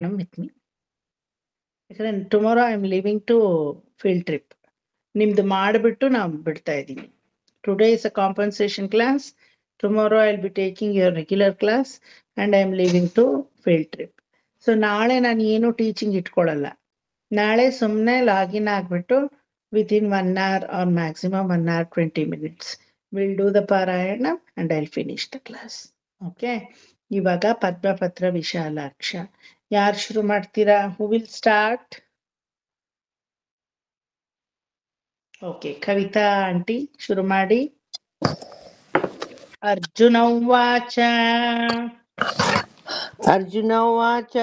with me. Tomorrow I am leaving to field trip. ನಿಮ್ದು ಮಾಡಿಬಿಟ್ಟು ನಾವು ಬಿಡ್ತಾ ಇದ್ದೀನಿ. Today is a compensation class. Tomorrow I'll be taking your regular class and I am leaving to field trip. So ನಾಳೆ ನಾನು ಏನು teaching ಇಟ್ಕೊಳ್ಳಲ್ಲ. ನಾಳೆ ಸುಮ್ಮನೆ ಲಾಗಿನ್ ಆಗಿಬಿಟ್ಟು within 1 hour or maximum 1 hour 20 minutes we'll do the parayana and I'll finish the class. Okay. ಇವಾಗ ಪದ್ಮಪತ್ರ ವಿಶಾಲಾಕ್ಷ ಯಾರು ಶುರು ಮಾಡ್ತೀರಾ? Who will start? Okay, Kavita aunty ಶುರು ಮಾಡಿ. ಅರ್ಜುನ ಉವಾಚ ಅರ್ಜುನ ಉವಾಚ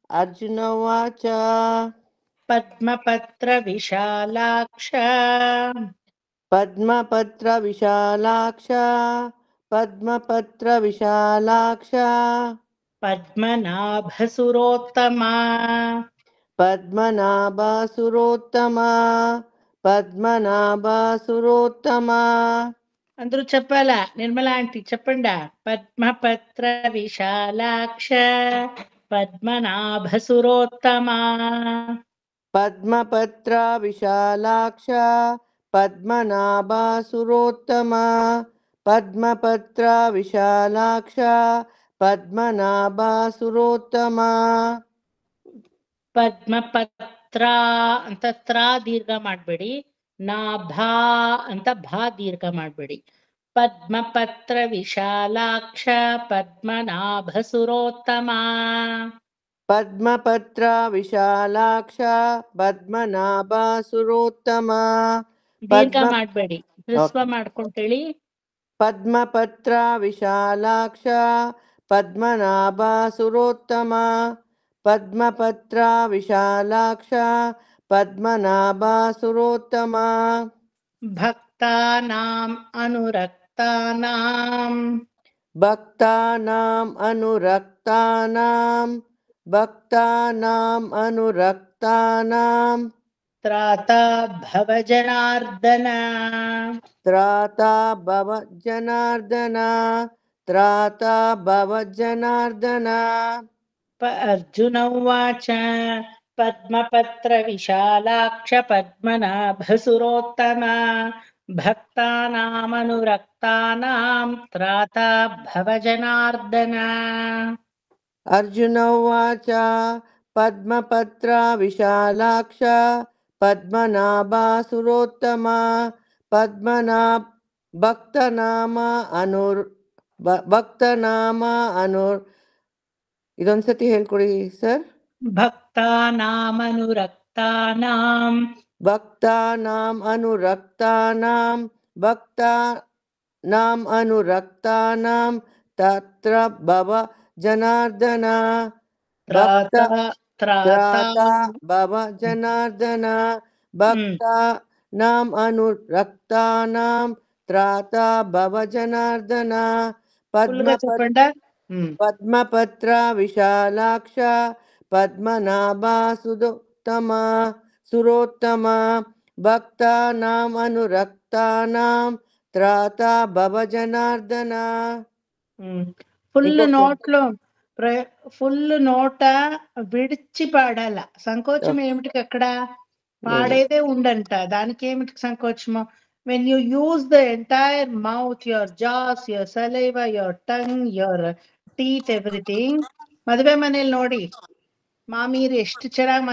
ಅರ್ಜುನ ಉವಾಚ ಪದ್ಮಪತ್ರ ವಿಶಾಲಾಕ್ಷ ಪದ್ಮಪತ್ರ ವಿಶಾಲಾಕ್ಷ ಪದ್ಮಪತ್ರ ವಿಶಾಲಾಕ್ಷ ಪದ್ಮನಾಭಸುರೋತ್ತಮ ಪದ್ಮನಾಭ ಸುರೋತ್ತಮ ಪದ್ಮನಾಭ ಸುರೋತ್ತಮ. అందరూ చెప్పాలా? నిర్మలా ఆంటీ చెప్పండా. పద్మపత్ర విశాలాక్ష పద్మనాభసురోత్తమ. పద్మపత్ర విశాలాక్ష పద్మనాభ సురోత్తమ పద్మపత్ర విశాలాక్ష పద్మనాభ సురోత్తమ. ಪದ್ಮಪತ್ರ ಅಂತ ತ್ರಾ ದೀರ್ಘ ಮಾಡ್ಬೇಡಿ, ನಾಭಾ ಅಂತ ಭಾ ದೀರ್ಘ ಮಾಡ್ಬೇಡಿ. ಪದ್ಮಪತ್ರ ವಿಶಾಲಾಕ್ಷ ಪದ್ಮನಾಭಸುರೋತ್ತಮ. ಪದ್ಮಪತ್ರ ವಿಶಾಲಾಕ್ಷ ಪದ್ಮನಾಭ ಸುರೋತ್ತಮ. ದೀರ್ಘ ಮಾಡ್ಬೇಡಿ, ಹ್ರಸ್ವ ಮಾಡ್ಕೊಂಡು ಹೇಳಿ. ಪದ್ಮಪತ್ರ ವಿಶಾಲಾಕ್ಷ ಪದ್ಮನಾಭ ಸುರೋತ್ತಮ ಪದ್ಮಪತ್ರ ವಿಶಾಲಾಕ್ಷ ಪದ್ಮನಾಭ ಸುರೋತ್ತಮ. ಭಕ್ತಾನಾಂ ಅನುರಕ್ತಾನಾಂ ಭಕ್ತಾನಾಂ ಅನುರಕ್ತಾನಾಂ ಭಕ್ತಾನಾಂ ಅನುರಕ್ತಾನಾಂ ತ್ರಾತಾ ಭವ ಜನಾರ್ದನ. ತ್ರಾತಾ ಭವ ಜನಾರ್ದನ ತ್ರಾತಾ ಭವ ಜನಾರ್ದನ. ಅರ್ಜುನ ಉವಾಚ ಪದ್ಮಪತ್ರ ವಿಶಾಲಾಕ್ಷ ಪದ್ಮನಾಭಸುರೋತ್ತಮ ಭಕ್ತಾನಾಮನುರಕ್ತಾನಾಂ ತ್ರಾತಾ ಭವ ಜನಾರ್ದನ. ಅರ್ಜುನ ಉವಾಚ ಪದ್ಮಪತ್ರ ವಿಶಾಲಾಕ್ಷ ಪದ್ಮನಾಭ ಸುರೋತ್ತಮ ಪದ್ಮನಾಭ ಭಕ್ತನಾಮ ಅನುರ್ ಭಕ್ತನಾಮ ಅನುರ್. ಇದೊಂದ್ಸತಿ ಹೇಳ್ಕೊಡಿ ಸರ್. ಭಕ್ತಾನಾಮನುರಕ್ತಾನಾಂ ಭಕ್ತಾನಾಂ ಅನುರಕ್ತಾನಾಂ ಭಕ್ತಾನಾಂ ಅನುರಕ್ತಾನಾಂ ತತ್ರ ಭವ ಜನಾರ್ದನ ಭಕ್ತ ತ್ರಾತಾ ಭವ ಜನಾರ್ದನ ಭಕ್ತಾನಾಂ ಅನುರಕ್ತಾನಾಂ ತ್ರಾತಾ ಭವ ಜನಾರ್ದನ. ಪದ್ಮಪತ್ರ ವಿಶಾಲಾಕ್ಷ ಪದ್ಮನಾಭ ಸುರೋತ್ತಮ ಸುರೋತ್ತಮ ಭಕ್ತಾನಾಂ ಅನುರಕ್ತಾನಾಂ ತ್ರಾತಾ ಭವ ಜನಾರ್ದನ. ఫుల్ నోట విడిచి పాడాల. సంకోచం ఏమిటికి అక్కడ? పాడేదే ఉండంట, దానికి ఏమిటికి సంకోచము? when you use the entire mouth, your jaws, your saliva, your tongue, your teeth, everything. ಮದುವೆ ಮನೇಲಿ ನೋಡಿ ಮಾಮೀರು ಎಷ್ಟು ಚೆನ್ನಾಗಿ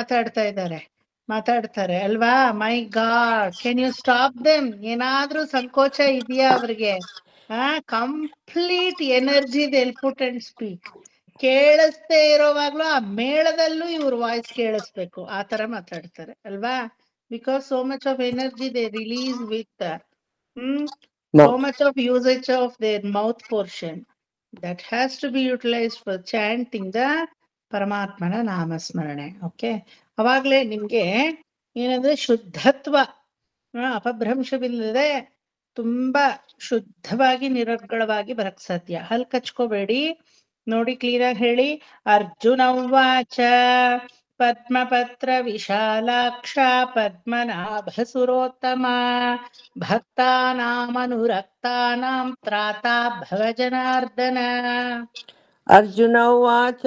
ಮಾತಾಡ್ತಾರೆ ಅಲ್ವಾ? My god, can you stop them? ಏನಾದ್ರೂ ಸಂಕೋಚ ಇದೆಯಾ ಅವ್ರಿಗೆ? Complete energy they'll put and speak. ಕೇಳಿಸ್ದೇ ಇರೋವಾಗ್ಲೂ ಆ ಮೇಳದಲ್ಲೂ ಇವ್ರ ವಾಯ್ಸ್ ಕೇಳಿಸ್ಬೇಕು, ಆ ತರ ಮಾತಾಡ್ತಾರೆ ಅಲ್ವಾ? Because so much of energy they release with so much of usage of their mouth portion that has to be utilized for chanting the ಪರಮಾತ್ಮನ ನಾಮಸ್ಮರಣೆ. ಓಕೆ, ಅವಾಗ್ಲೇ ನಿಮ್ಗೆ ಏನಂದ್ರೆ ಶುದ್ಧತ್ವ, ಅಪಭ್ರಂಶವಿಲ್ಲದೆ ತುಂಬಾ ಶುದ್ಧವಾಗಿ ನಿರರ್ಗಳವಾಗಿ ಬರಕ್ ಸಾಧ್ಯ. ಹಲ್ ಕಚ್ಕೋಬೇಡಿ, ನೋಡಿ ಕ್ಲೀನ್ ಆಗಿ ಹೇಳಿ. ಅರ್ಜುನ ಉವಾಚ ಪದ್ಮಪತ್ರ ವಿಶಾಲಾಕ್ಷ ಪದ್ಮನಾಭಸುರೋತ್ತಮ ಭಕ್ತಾನಾಮನುರಕ್ತಾನಾಂ ತ್ರಾತಾ ಭವ ಜನಾರ್ದನ. ಅರ್ಜುನ ಉವಾಚ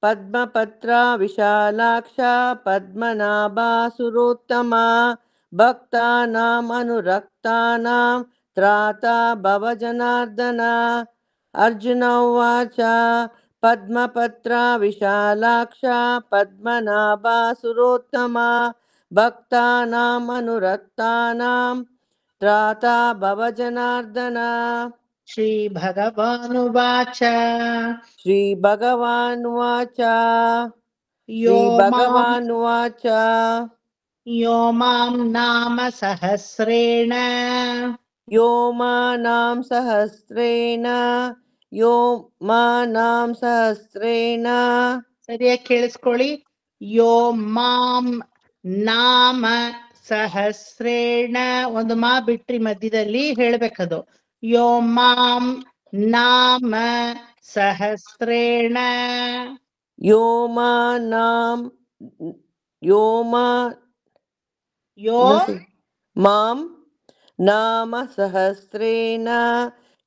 పద్మపత్రా విశాలాక్షా పద్మనాభా సురోత్తమా భక్తానాం అనురక్తానాం త్రాతా భవ జనార్దన. అర్జున ఉవాచ పద్మపత్రా విశాలాక్షా పద్మనాభా సురోత్తమా భక్తానాం అనురక్తానాం త్రాతా భవ జనార్దన. श्रीभगवानुवाच श्रीभगवानुवाच यो मां श्रीभगवानुवाच यो मां नाम सहस्रेण यो मानां सहस्रेण यो मानां सहस्रेण ಸರಿಯಾಗಿ ಕೇಳಿಸ್ಕೊಳ್ಳಿ. ಯೋ ಮಾಂ ನಾಮ ಸಹಸ್ರೇಣ, ಒಂದು ಮಾ ಬಿಟ್ರಿ ಮಧ್ಯದಲ್ಲಿ ಹೇಳ್ಬೇಕದು. ಯೋ ಮಾಂ ನಾಮ ಸಹಸ್ರೇಣ यो मानां यो मा ಯೋ मां नाम सहस्रेण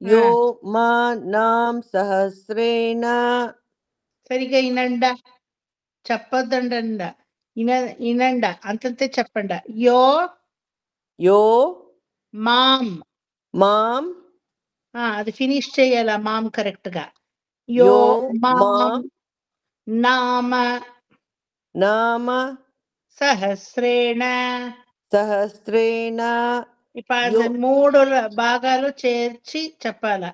यो मानां सहस्रेण. సరిగా ఇనండ, చెప్పొద్దండ, ఇనండ అంతంతే చెప్పండ. యో यो మాం, मां అది ఫినిష్ చేయాల మాం కరెక్ట్ గా. యో यो మాం मां నామ नाम సహస్రేణ. सहस्रेण ఇప్పుడు यो మూడు భాగాలు చేర్చి చెప్పాల.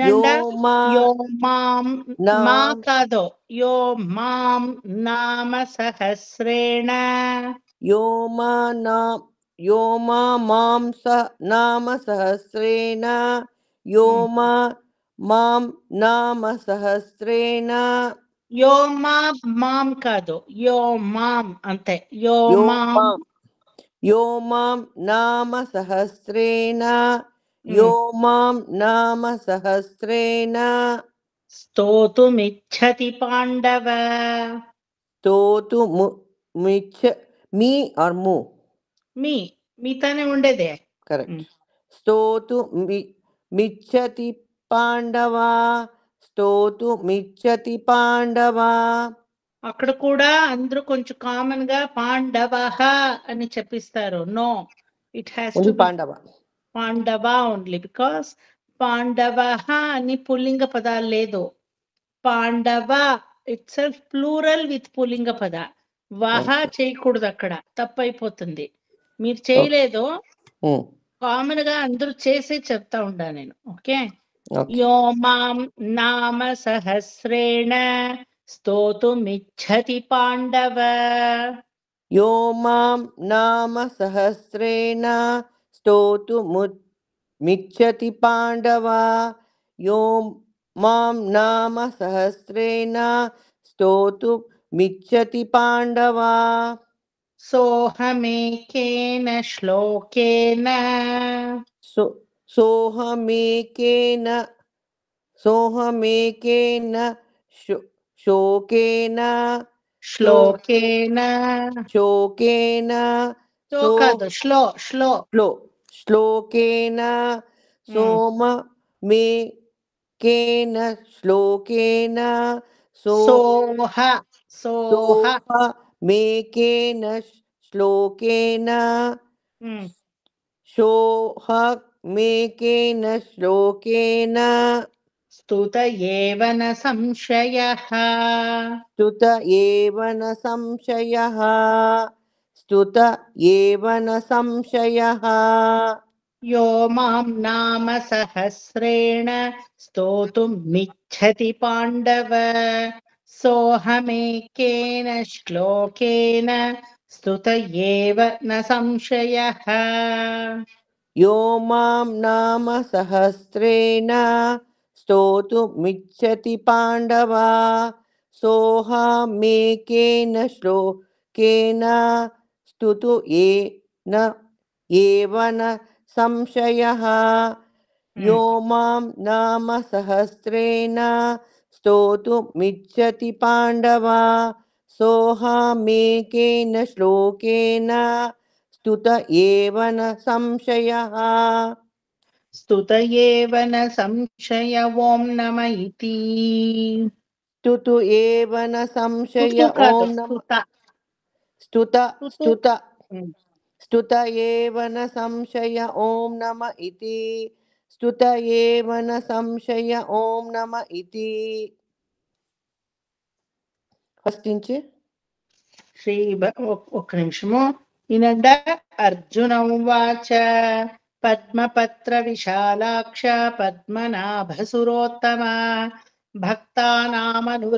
यो ఇనండ. मा యో మాం, మా नाम కాదు, యో మాం నామ సహస్రేణ यो मा नाम यो मा मां स नाम सहस्रेण यो मा मां नाम सहस्रेण. యో మాం కాదు, యో మాం అంతే. యో यो మాం मां यो मां नाम सहस्रेण यो मां नाम सहस्रेण. స్తోతుమిచ్చతి పాండవ. स्तोतु मिच्छ मी और मु మీతోనే ఉండేదే. करेक्ट. स्तोतु मिच्छति पांडवा स्तोतు మిచ్చతి పాండవా. అక్కడ కూడా అందరూ కొంచెం కామన్ గా పాండవః అని చెప్పిస్తారు. No, it has to only be పాండవ. పాండవ ఓన్లీ, బికాస్ పాండవః అని పుల్లింగ పదాలు లేదు. పాండవ ఇట్ సెల్ఫ్ ప్లూరల్ విత్ పుల్లింగ పద. వహ చేయకూడదు, అక్కడ తప్పైపోతుంది. మీరు చేయలేదు, కామన్ గా అందరూ చేసి చెప్తా ఉండా నేను. ఓకే. यो मां नाम सहस्रेण स्तोतुमिच्छति पाण्डव. यो मां नाम सहस्रेण स्तोतुमिच्छति पाण्डवा. यो मां नाम सहस्रेण स्तोतुमिच्छति पाण्डवा. सोऽहमेकेन श्लोकेन सोऽहमेकेन शोकेन श्लोकेन शोकेन काదు श्लोकेन सोममेकेन श्लोकेन सोऽहमेकेन श्लोकेन सोऽहमेकेन श्लोकेन स्तुत एव न संशयः. स्तुत एव न संशयः. स्तुत एव न संशयः. यो मां नाम सहस्रेण स्तोतुमिच्छति पाण्डव सोऽहमेकेन श्लोकेन स्तुत एव न संशयः. यो मां नाम सहस्रेण स्तोतुमिच्छति पाण्डवा सोऽहमेकेन श्लोकेन स्तुतु येन एव न संशयः. यो मां नाम सहस्रेण स्तोतुमिच्छति पाण्डवा सोऽहमेकेन श्लोकेन स्तुत एव न संशयः. स्तुत एव न संशय. ओं नम इति. स्तुतु एव न संशय తుతు కాదు ॐ नमः స్తుత स्तुत తుతు स्तुत स्तुत एव न संशय ॐ नम इति स्तुत एव न संशय ॐ नम इति ఫస్ట్ నుంచి ఒక్క నిమిషము వినండి. అర్జున ఉవాచ పద్మపత్ర విశాలాక్ష పద్మనాభసురోత్తమ భక్తానామనురక్తానాం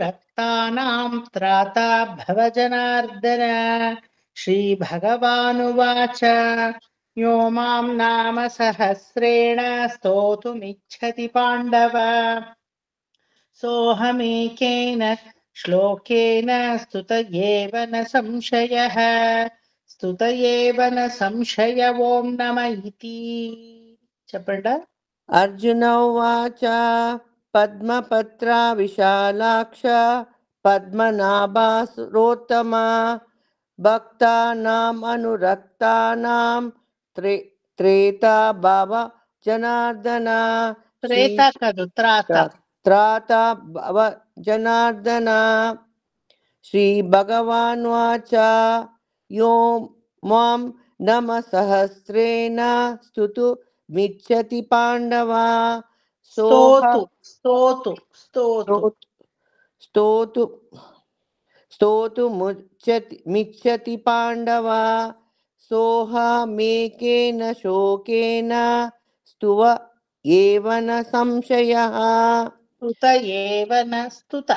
త్రాతా భవ జనార్దన. శ్రీభగవానువాచ యో మాం నామ సహస్రేణ స్తోతుమిచ్చతి పాండవ सोऽहमेकेन श्लोकेन स्तुत एव न संशयः स्तुत एव न संशय ఓం నమ ఇతి. చెప్పండి. అర్జున ఉవాచ పద్మపత్ర విశాలాక్ష పద్మనాభాసురోత్తమ భక్తానాం అనురక్తానాం త్రేతా భవ జనార్దన త్రేత కాదు త్రాత. త్రాతా భవ జనార్దన. శ్రీభగవానువాచ యో మాం నమ సహస్రేణ స్తుతుమిచ్చతి పాండవ స్తోతు స్తోతు స్తోతు స్తోతు స్తోతుమిచ్చతి పాండవ సోహమేకేన శోకేన స్తువ ఏవ న సంశయః స్తుత ఏవ న స్తుత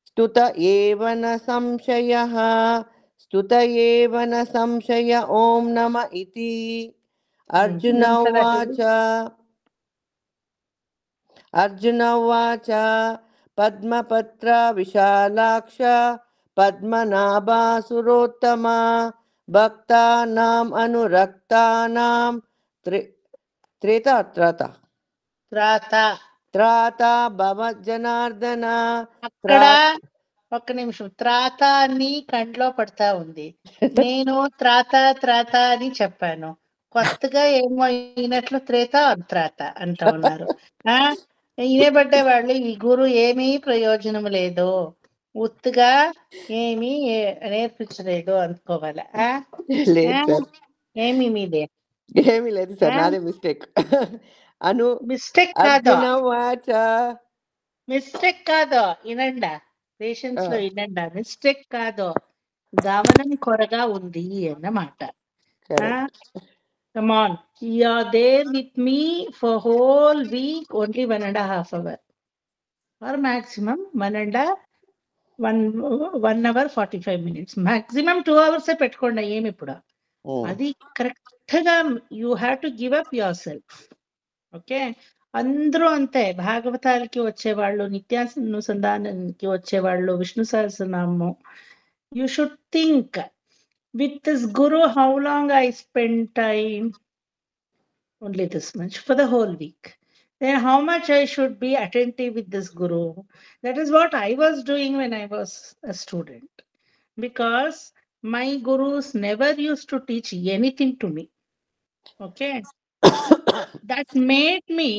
స్తుత ఏవ న సంశయః స్తుత ఏవ న సంశయ ఓం నమ ఇతి. అర్జున ఉవాచ అర్జున ఉవాచ పద్మపత్ర విశాలాక్ష పద్మనాభాసురోత్తమ భక్తానాం అనురక్తానాం త్రేతా త్రాతా భవ జనార్దన. అక్కడ ఒక్క నిమిషం. త్రాత అని కంట్లో పడతా ఉంది. నేను త్రాత అని చెప్పాను. కొత్తగా ఏమో అయినట్లు త్రేత త్రాత అంటా ఉన్నారు. వినబడ్డే వాళ్ళు ఈ గురు ఏమీ ప్రయోజనం లేదు, ఉత్తుగా ఏమీ నేర్పించలేదు అనుకోవాలా? ఏమి మీదే ఏమీ లేదు సార్, నాదే మిస్టేక్. మిస్టేక్ కాదు, అర్జున వాచ మిస్టేక్ కాదు. వినండా, పేషెన్స్ లో వినండా. మిస్టేక్ కాదు, గమనం కొరగా ఉంది అన్నమాట. Come on, you are there with me for whole week, only 1.5 hours or maximum 1 hour 45 minutes, maximum 2 hours పెట్టుకోండి. ఏమి ఇప్పుడు అది కరెక్ట్ గా you have to give up your self. Okay, అందరూ అంతే. భాగవతాలకి వచ్చేవాళ్ళు, నిత్యానుసంధానానికి వచ్చేవాళ్ళు, Vishnu Sahasranamam. You should think with this guru, how long I spent time? Only this much for the whole week. Then how much I should be attentive with this guru? That is what I was doing when I was a student, because my gurus never used to teach anything to me. Okay, that made me,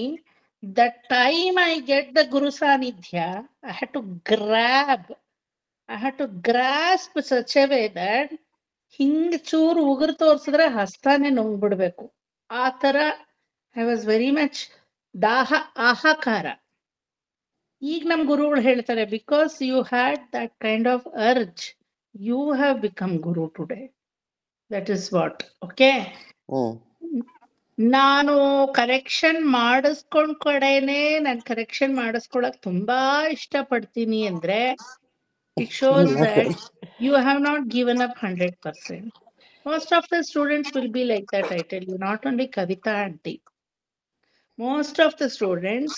the time I get the guru sanidhya, I had to grasp such a way that ಹಿಂಗ್ ಚೂರು ಉಗುರು ತೋರ್ಸಿದ್ರೆ ಹಸ್ತಾನೆ ನುಂಗ್ಬಿಡ್ಬೇಕು. ಆ ತರ I was very much ಆಹಾಕಾರ. ಈಗ ನಮ್ ಗುರುಗಳು ಹೇಳ್ತಾರೆ, because you had that kind of urge, you have become guru today. That is what. Okay, ನಾನು ಕರೆಕ್ಷನ್ ಮಾಡಿಸ್ಕೊಂಡ್ ಕಡೆನೆ ನಾನು ಕರೆಕ್ಷನ್ ಮಾಡಿಸ್ಕೊಳಕ್ ತುಂಬಾ ಇಷ್ಟಪಡ್ತೀನಿ ಅಂದ್ರೆ it shows that you have not given up 100%. Most of the students will be like that, I tell you, not only Kavita aunty. Most of the students,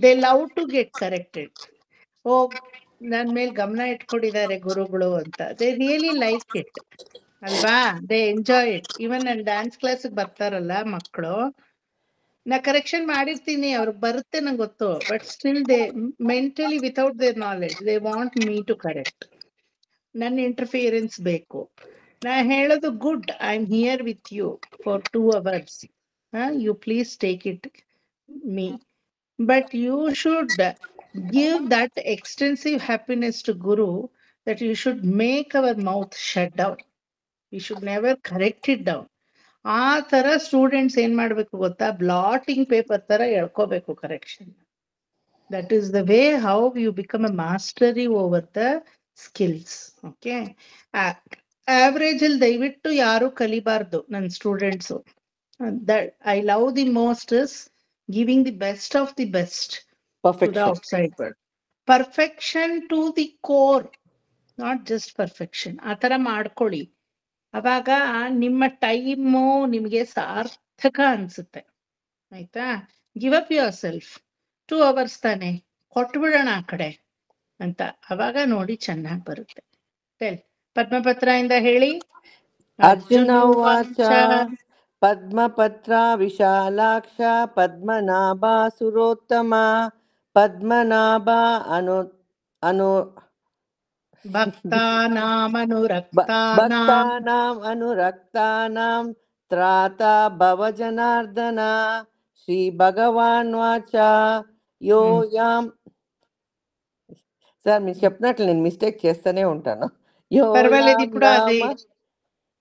they love to get corrected. Oh, ನನ್ನ ಮೇಲೆ ಗಮನ ಇಟ್ಕೊಂಡಿದ್ದಾರೆ ಗುರುಗಳು ಅಂತ. They really like it ಅಲ್ವಾ? They enjoy it. Even ನನ್ನ dance ಕ್ಲಾಸ್ಗೆ ಬರ್ತಾರಲ್ಲ ಮಕ್ಕಳು, ನಾ ಕರೆಕ್ಷನ್ ಮಾಡಿರ್ತೀನಿ, ಅವ್ರಿಗೆ ಬರುತ್ತೆ ನಂಗೆ ಗೊತ್ತು, but still they mentally without their knowledge they want me to correct. ನನ್ನ ಇಂಟರ್ಫಿಯರೆನ್ಸ್ ಬೇಕು. ನಾ ಹೇಳೋದು, good, I am here with you for 2 hours, you please take it me, but you should give that extensive happiness to Guru that you should make our mouth shut down. We should never correct it down. ಆ ತರ students ಏನ್ ಮಾಡ್ಬೇಕು ಗೊತ್ತಾ, blotting paper ತರ ಎಳ್ಕೋಬೇಕು correction. That is the way how you become a mastery over the skills. Okay, average ಅಲ್ಲಿ ದಯವಿಟ್ಟು ಯಾರು ಕಲಿಬಾರ್ದು ನನ್ನ students. That I love the most is giving the best of the best to the outside world. Perfection to the core, not just perfection. ಆ ಥರ ಮಾಡ್ಕೊಳ್ಳಿ. ಅವಾಗ ನಿಮ್ಮ ಟೈಮು ನಿಮಗೆ ಸಾರ್ಥಕ ಅನ್ಸುತ್ತೆ. ಆಯ್ತಾ? Give up your self. 2 hours ತಾನೆ, ಕೊಟ್ಬಿಡೋಣ ಆ ಕಡೆ ಅಂತ. ಅವಾಗ ನೋಡಿ ಚೆನ್ನಾಗಿ ಬರುತ್ತೆ. ಪದ್ಮಪತ್ರ ಇಂದ ಹೇಳಿ. ಅರ್ಜುನ ಉವಾಚ ಪದ್ಮಪತ್ರ ವಿಶಾಲಾಕ್ಷ ಪದ್ಮನಾಭ ಸುರೋತ್ತಮ ಪದ್ಮನಾಭ ಅನು ಭಕ್ತಾನಾಂ ಅನುರಕ್ತಾನಾಂ ತ್ರಾತ ಭವಜನಾರ್ದನ. ಶ್ರೀ భగవాన్ వాచ యోయాం. సార్ మీరు చెప్పినట్లు నేను మిస్టేక్ చేస్తూనే ఉంటాను. పర్వాలేదు, ఇప్పుడు అది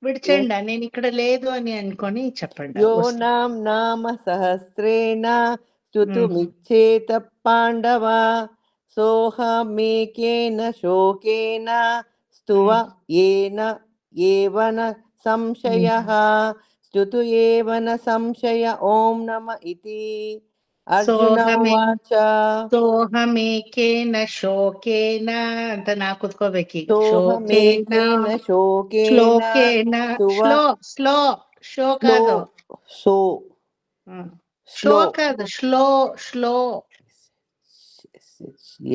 విడిచేయండి, నేను ఇక్కడ లేదు అని అనుకొని చెప్పండి. యో నామ సహస్రేణ స్తుతుమిచ్చేత పాండవ సోహమేకేన శోకేన స్తువ ఏన ఏవన సంశయః స్తుతు ఏవన సంశయ ఓం నమ ఇతి. అర్జున ఉవాచ సోహమేకేన శోకేన ಅಂತ ನಾ ಕೂತ್ಕೋಬೇಕು. ಸೋಹಮೇಕೇನ ಶೋಕೇನ ಸ್ಲೋ ಶೋಕಾದು ಶೋಕಾದು ಸ್ಲೋ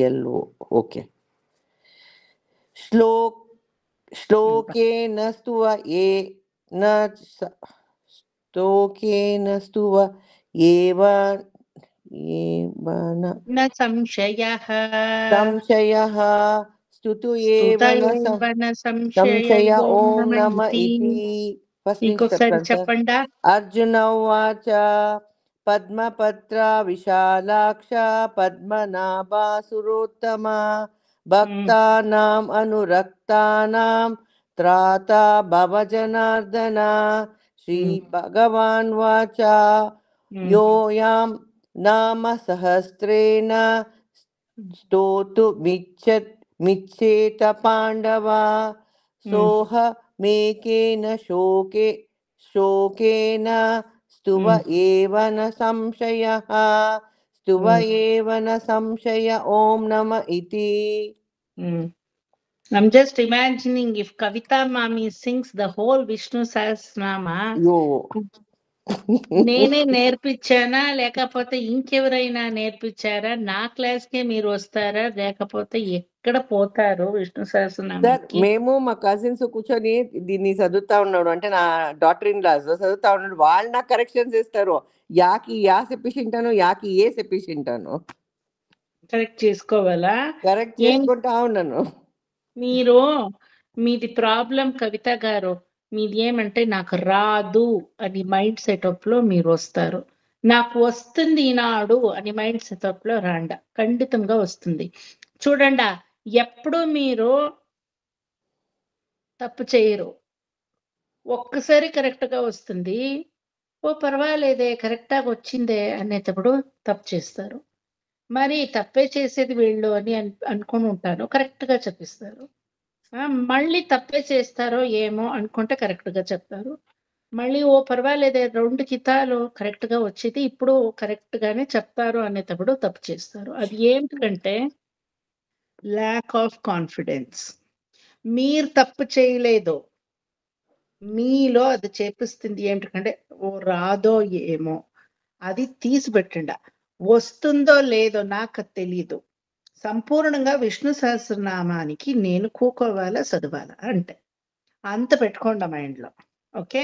ಎಲ್ಲೋ. ಓಕೆ. ಶ್ಲೋಕೇನ ಸ್ತುವ ಏನ ಸ್ತೋಕೇನ ಸ್ತುವ ಏವ ನ ಸಂಶಯಃ ಸ್ತುತು ಏವನ ಸಂಶಯ ಓಂ ನಮ ಇತಿ. చెప్పండా. అర్జున ఉవాచ పద్మపత్ర విశాలాక్ష పద్మనాభ సురోత్తమ భక్తానాం అనురక్తానాం త్రాత భవజనార్దన. శ్రీ భగవాన్ వాచ యోయాం నామ సహస్రేణ స్తోతుమిచ్చేత పాండవ సోహమేకేన శోకేన స్తువ ఏవన సంశయ ఓం నమ ఇతి. I'm just imagining if Kavita Mami sings the whole Vishnu Sahasranama, నేనే నేర్పించానా లేకపోతే ఇంకెవరైనా నేర్పించారా? నా క్లాస్ కే మీరు వస్తారా లేకపోతే ఎక్కడ పోతారు విష్ణు సహస్రనామానికి? మేము మా కజిన్స్ కూర్చొని దీన్ని చదువుతా ఉన్నాడు, అంటే నా డాటర్ ఇన్ లాస్ చదువుతా ఉన్నాడు. వాళ్ళు నాకు కరెక్షన్స్ ఇస్తారు. యాకి యా చెప్పేసింటాను, యాకి ఏ చెప్పేసింటాను. కరెక్ట్ చేసుకోవాలా? కరెక్ట్ చేసుకుంటా ఉన్నాను. మీది ప్రాబ్లం కవిత గారు, మీది ఏమంటే నాకు రాదు అని మైండ్ సెటప్ లో మీరు వస్తారు. నాకు వస్తుంది ఈనాడు అని మైండ్ సెటప్ లో రాండ, ఖండితంగా వస్తుంది. చూడండి, ఎప్పుడు మీరు తప్పు చేయరు. ఒక్కసారి కరెక్ట్ గా వస్తుంది, ఓ పర్వాలేదే కరెక్ట్ గా వచ్చిందే అనేటప్పుడు తప్పు చేస్తారు. మరి తప్పే చేసేది వీళ్ళు అని అనుకుని ఉంటాను, కరెక్ట్ గా చెప్పిస్తారు. మళ్ళీ తప్పే చేస్తారో ఏమో అనుకుంటే కరెక్ట్ గా చెప్తారు. మళ్ళీ ఓ పర్వాలేదే 2 కితాలు కరెక్ట్ గా వచ్చేది, ఇప్పుడు కరెక్ట్ గానే చెప్తారు అనేటప్పుడు తప్పు చేస్తారు. అది ఏమిటంటే ల్యాక్ ఆఫ్ కాన్ఫిడెన్స్. మీరు తప్పు చేయలేదు, మీలో అది చేపిస్తుంది ఏమిటంటే ఓ రాదో ఏమో, అది తీసిపెట్టండి. వస్తుందో లేదో నాకు తెలియదు, సంపూర్ణంగా విష్ణు సహస్రనామానికి నేను కూకోవాలా చదవాలా అంటే అంత పెట్టుకోండి మైండ్ లో. ఓకే,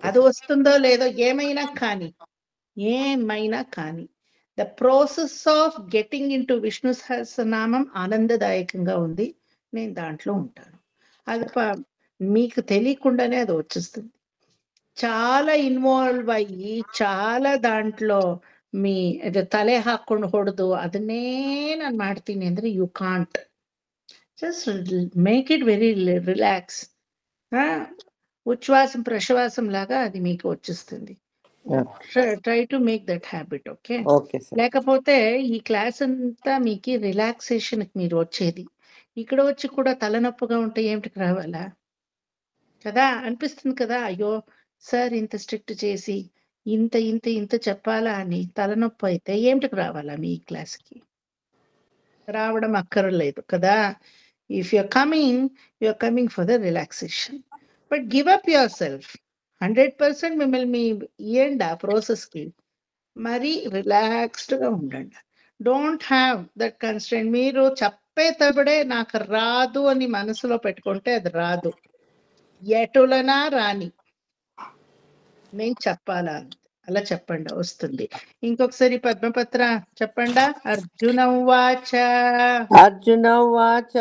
అది వస్తుందో లేదో ఏమైనా కానీ the process of getting in to Vishnu Sahasranamam ఆనందదాయకంగా ఉంది. నేను దాంట్లో ఉంటాను. అది మీకు తెలియకుండానే అది వచ్చేస్తుంది. చాలా ఇన్వాల్వ్ అయ్యి చాలా దాంట్లో ಇದು ತಲೆ ಹಾಕೊಂಡು ಹೊಡೆದು ಅದನ್ನೇ ನಾನು ಮಾಡ್ತೀನಿ ಅಂದ್ರೆ you can't. Just make it very relax. ఉచ్ఛ్వాసం ప్రశ్వాసం లాగా అది మీకు వచ్చేస్తుంది. Try to make that habit. Okay, okay sir. లేకపోతే ఈ క్లాస్ అంతా మీకు రిలాక్సేషన్ మీరు వచ్చేది. ఇక్కడ వచ్చి కూడా తలనొప్పిగా ఉంటే ఏమిటికి రావాలా కదా, అనిపిస్తుంది కదా, అయ్యో సార్ ఇంత స్ట్రిక్ట్ చేసి ఇంత ఇంత ఇంత చెప్పాలా అని తలనొప్పి అయితే ఏమిటికి రావాలా మీ క్లాస్కి? రావడం అక్కర్లేదు కదా. If you're coming for the relaxation. But give up yourself. 100% మిమ్మల్ని ఇయ్యండి ఆ ప్రాసెస్కి. మరి రిలాక్స్డ్గా ఉండండి. Don't have that constraint. మీరు చెప్పేటప్పుడే నాకు రాదు అని మనసులో పెట్టుకుంటే అది రాదు. ఎటులనా రాని, నేను చెప్పాలా అలా చెప్పండి, వస్తుంది. ఇంకొకసారి పద్మపత్ర చెప్పండా. అర్జున ఉవాచ. అర్జున ఉవాచ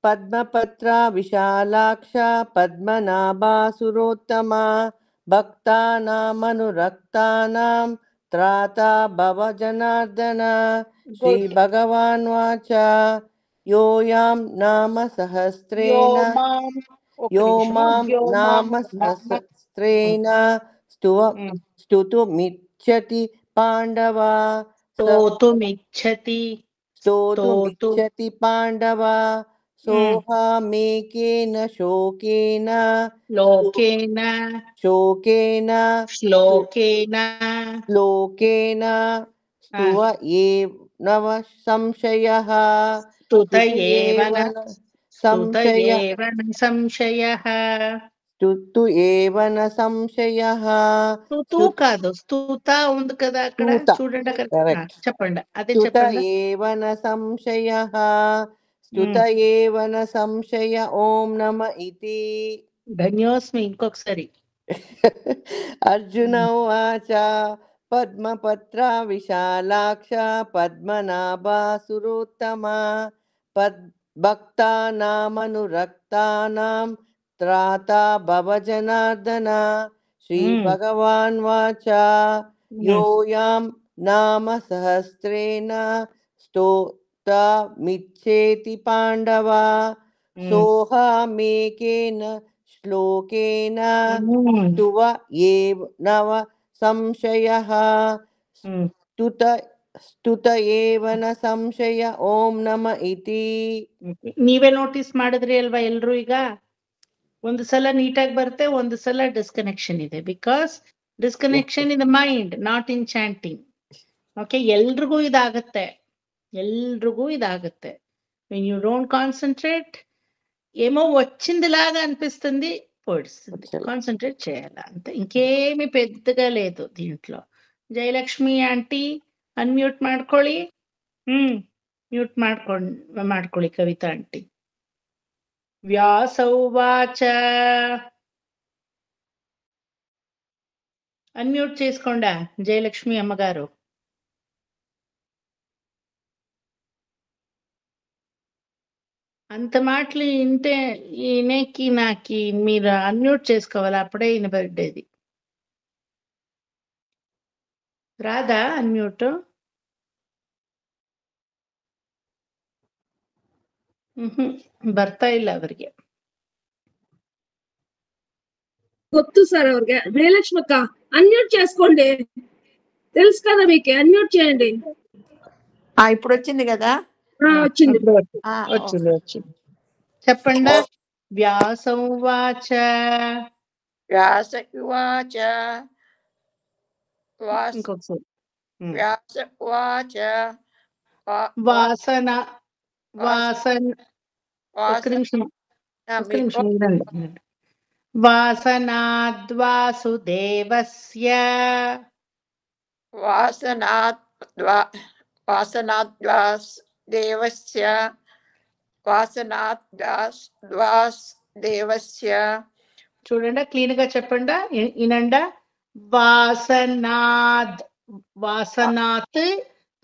పద్మపత్ర విశాలాక్ష పద్మనాభాసురోత్తమ భక్తానామనురక్తానాం త్రాతా భవ జనార్దన. శ్రీ భగవాన్ వాచ యోయాం నామ సహస్రేణ యో మాం నామ సహస్రేణ స్తుతుమిచ్చతి పాండవ స్తోతుమిచ్చతి పాండవ సోహామేకేన శోకేన లోకేన శ్లోకేన స్తువ ఏవ సంశయః స్తుత ఏవ సంశయః. స్తుతు కాదు, స్తుత ఉంది కదా అక్కడ, చూడండి అక్కడ. చెప్పండి, అదే చెప్పండి. ఏవన సంశయః స్తుత ఏవన సంశయ ఓం నమ ఇతి. ధన్యోస్మి. ఇంకొకసారి. అర్జున ఉవాచ పద్మపత్ర విశాలాక్ష పద్మనాభాసురోత్తమ భక్తానామనురక్తానాం త్రాతా భవ జనార్దన. శ్రీ భగవాన్ వాచ యోయాం నామ సహస్రేణ స్తోతమిచ్చేతి పాండవ సోహామేకేన శ్లోకేన స్తువ ఏవ సంశయః ಸ್ತುತ ಏವನ ಸಂಶಯ ಓಂ ನಮ ಇತಿ. ನೀವೇ ನೋಟಿಸ್ ಮಾಡಿದ್ರಿ ಅಲ್ವಾ ಎಲ್ರು? ಈಗ ಒಂದು ಸಲ ನೀಟಾಗಿ ಬರುತ್ತೆ, ಒಂದು ಸಲ ಡಿಸ್ಕನೆಕ್ಷನ್ ಇದೆ. Because disconnection in the mind, not in chanting. Okay, ಎಲ್ರಿಗೂ ಇದಾಗತ್ತೆ. ವೆನ್ ಯು ಡೋಂಟ್ కాన్సంట్రేట్, ఏమో వచ్చిందిలాగా అనిపిస్తుంది, పొడుస్తుంది. కాన్సంట్రేట్ చేయాలి అంతే, ఇంకేమి పెద్దగా లేదు దీంట్లో. జయలక్ష్మి ఆంటీ అన్మ్యూట్ ಮಾಡ್ಕೊಳ್ಳಿ. మ్యూట్ ಮಾಡ್ಕೊಳ್ಳಿ కవిత ఆంటీ. వ్యాస ఉవాచ. అన్మ్యూట్ చేసుకోండా జయలక్ష్మి అమ్మగారు. అంత మాటలు వింటే ఈయనకి నాకి మీరు అన్మ్యూట్ చేసుకోవాలి, అప్పుడే వినబడ్డేది. రాదా అన్మ్యూట్? ಬರ್ತಾ ಇಲ್ಲ ಅವರಿಗೆ. ಗೊತ್ತು ಸರ್ ಅವ್ರಿಗೆ. జయలక్ష్మక్క అన్మ్యూట్ చేసుకోండి, తెలుసు కదా మీకు, అన్మ్యూట్ చేయండి. ఇప్పుడు వచ్చింది కదా? వచ్చింది. చెప్పండి. వ్యాస ఉవాచ. ఇంకొకసారి. వాసనాద్వాసుదేవస్య చూడండి, క్లీన్ గా చెప్పండి, వినండి. వాసనాత్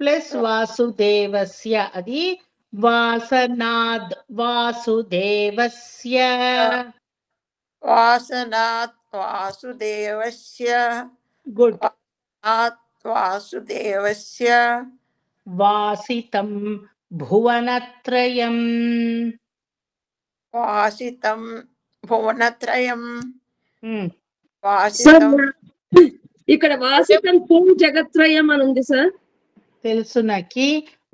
ప్లస్ వాసుదేవస్య, అది వాసనాద్ వాసుదేవస్య. వాసనాత్ వాసుదేవస్య. గుడ్. వాసుదేవస్య వాసితం భువనత్రయం. వాసితం భువనత్రయం ఉమ్, సార్ వాసితం. ఇక్కడ వాసితం జగత్రయం అని ఉంది సార్. తెలుసు నాకి.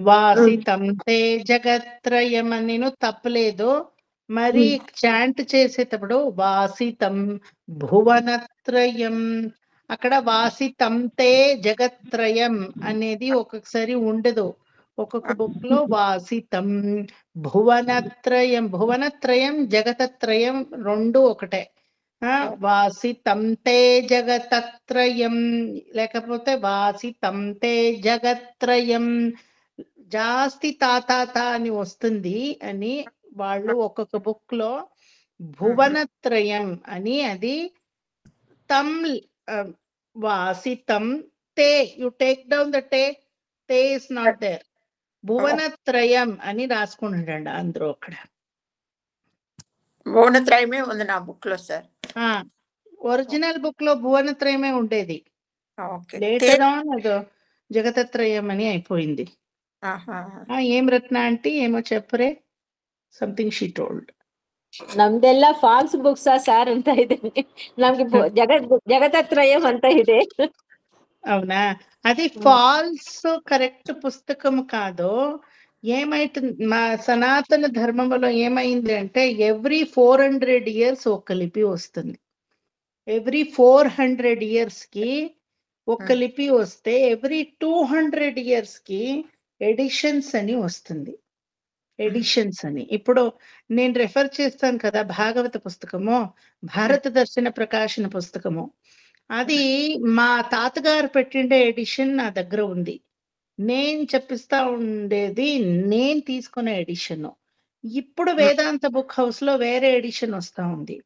వాసితం తే జగత్రయం అని నేను తప్పలేదు. మరి చాంట్ చేసేటప్పుడు వాసితం భువనత్రయం, అక్కడ వాసితం తే జగత్రయం అనేది ఒక్కొక్కసారి ఉండదు. ఒక్కొక్క బుక్ లో వాసితం భువనత్రయం, భువనత్రయం జగతత్రయం రెండు ఒకటే. వాసితం తే జగతత్రయం లేకపోతే వాసితం తే జగత్రయం. జాస్తి తాత అని వస్తుంది అని వాళ్ళు ఒక్కొక్క బుక్ లో భువనత్రయం అని అది తం వాసితం తే. యు టేక్ డౌన్ ద టే ఇస్ నాట్ దేర్. భువనత్రయం అని రాసుకుంటాడు అందరూ అక్కడ. భువనత్రయమే ఉంది నా బుక్ లో సార్. ఒరిజినల్ బుక్ లో భువనత్రయమే ఉండేది. ఓకే. లేటర్ ఆన్ అది జగతత్రయం అని అయిపోయింది. ఏం రత్న ఆంటీ ఏమో చెప్పరే, సంథింగ్ షీ టోల్డ్. ನಮ್ದೆಲ್ಲ ಫಾಲ್ಸ್ ಬುಕ್ಸ್ ಸಾರ್ ಅಂತ ಇದೆ. ನಮ್ಗೆ జగతత్రయం అంతా ఇదే. అవునా? అది ఫాల్స్ కరెక్ట్ పుస్తకం కాదు. ఏమైతుంది మా సనాతన ధర్మంలో ఏమైంది అంటే ఎవ్రీ 400 years ఒక లిపి వస్తుంది. ఎవ్రీ 400 years కి ఒక లిపి వస్తే ఎవ్రీ 200 years కి ఎడిషన్స్ అని వస్తుంది. ఎడిషన్స్ అని ఇప్పుడు నేను రెఫర్ చేస్తాను కదా, భాగవత పుస్తకము, భారత దర్శన ప్రకాశన పుస్తకము, అది మా తాతగారు పెట్టిండే ఎడిషన్ నా దగ్గర ఉంది. నేను చెప్పిస్తా ఉండేది నేను తీసుకునే ఎడిషన్. ఇప్పుడు వేదాంత బుక్ హౌస్ లో వేరే ఎడిషన్ వస్తా ఉంది.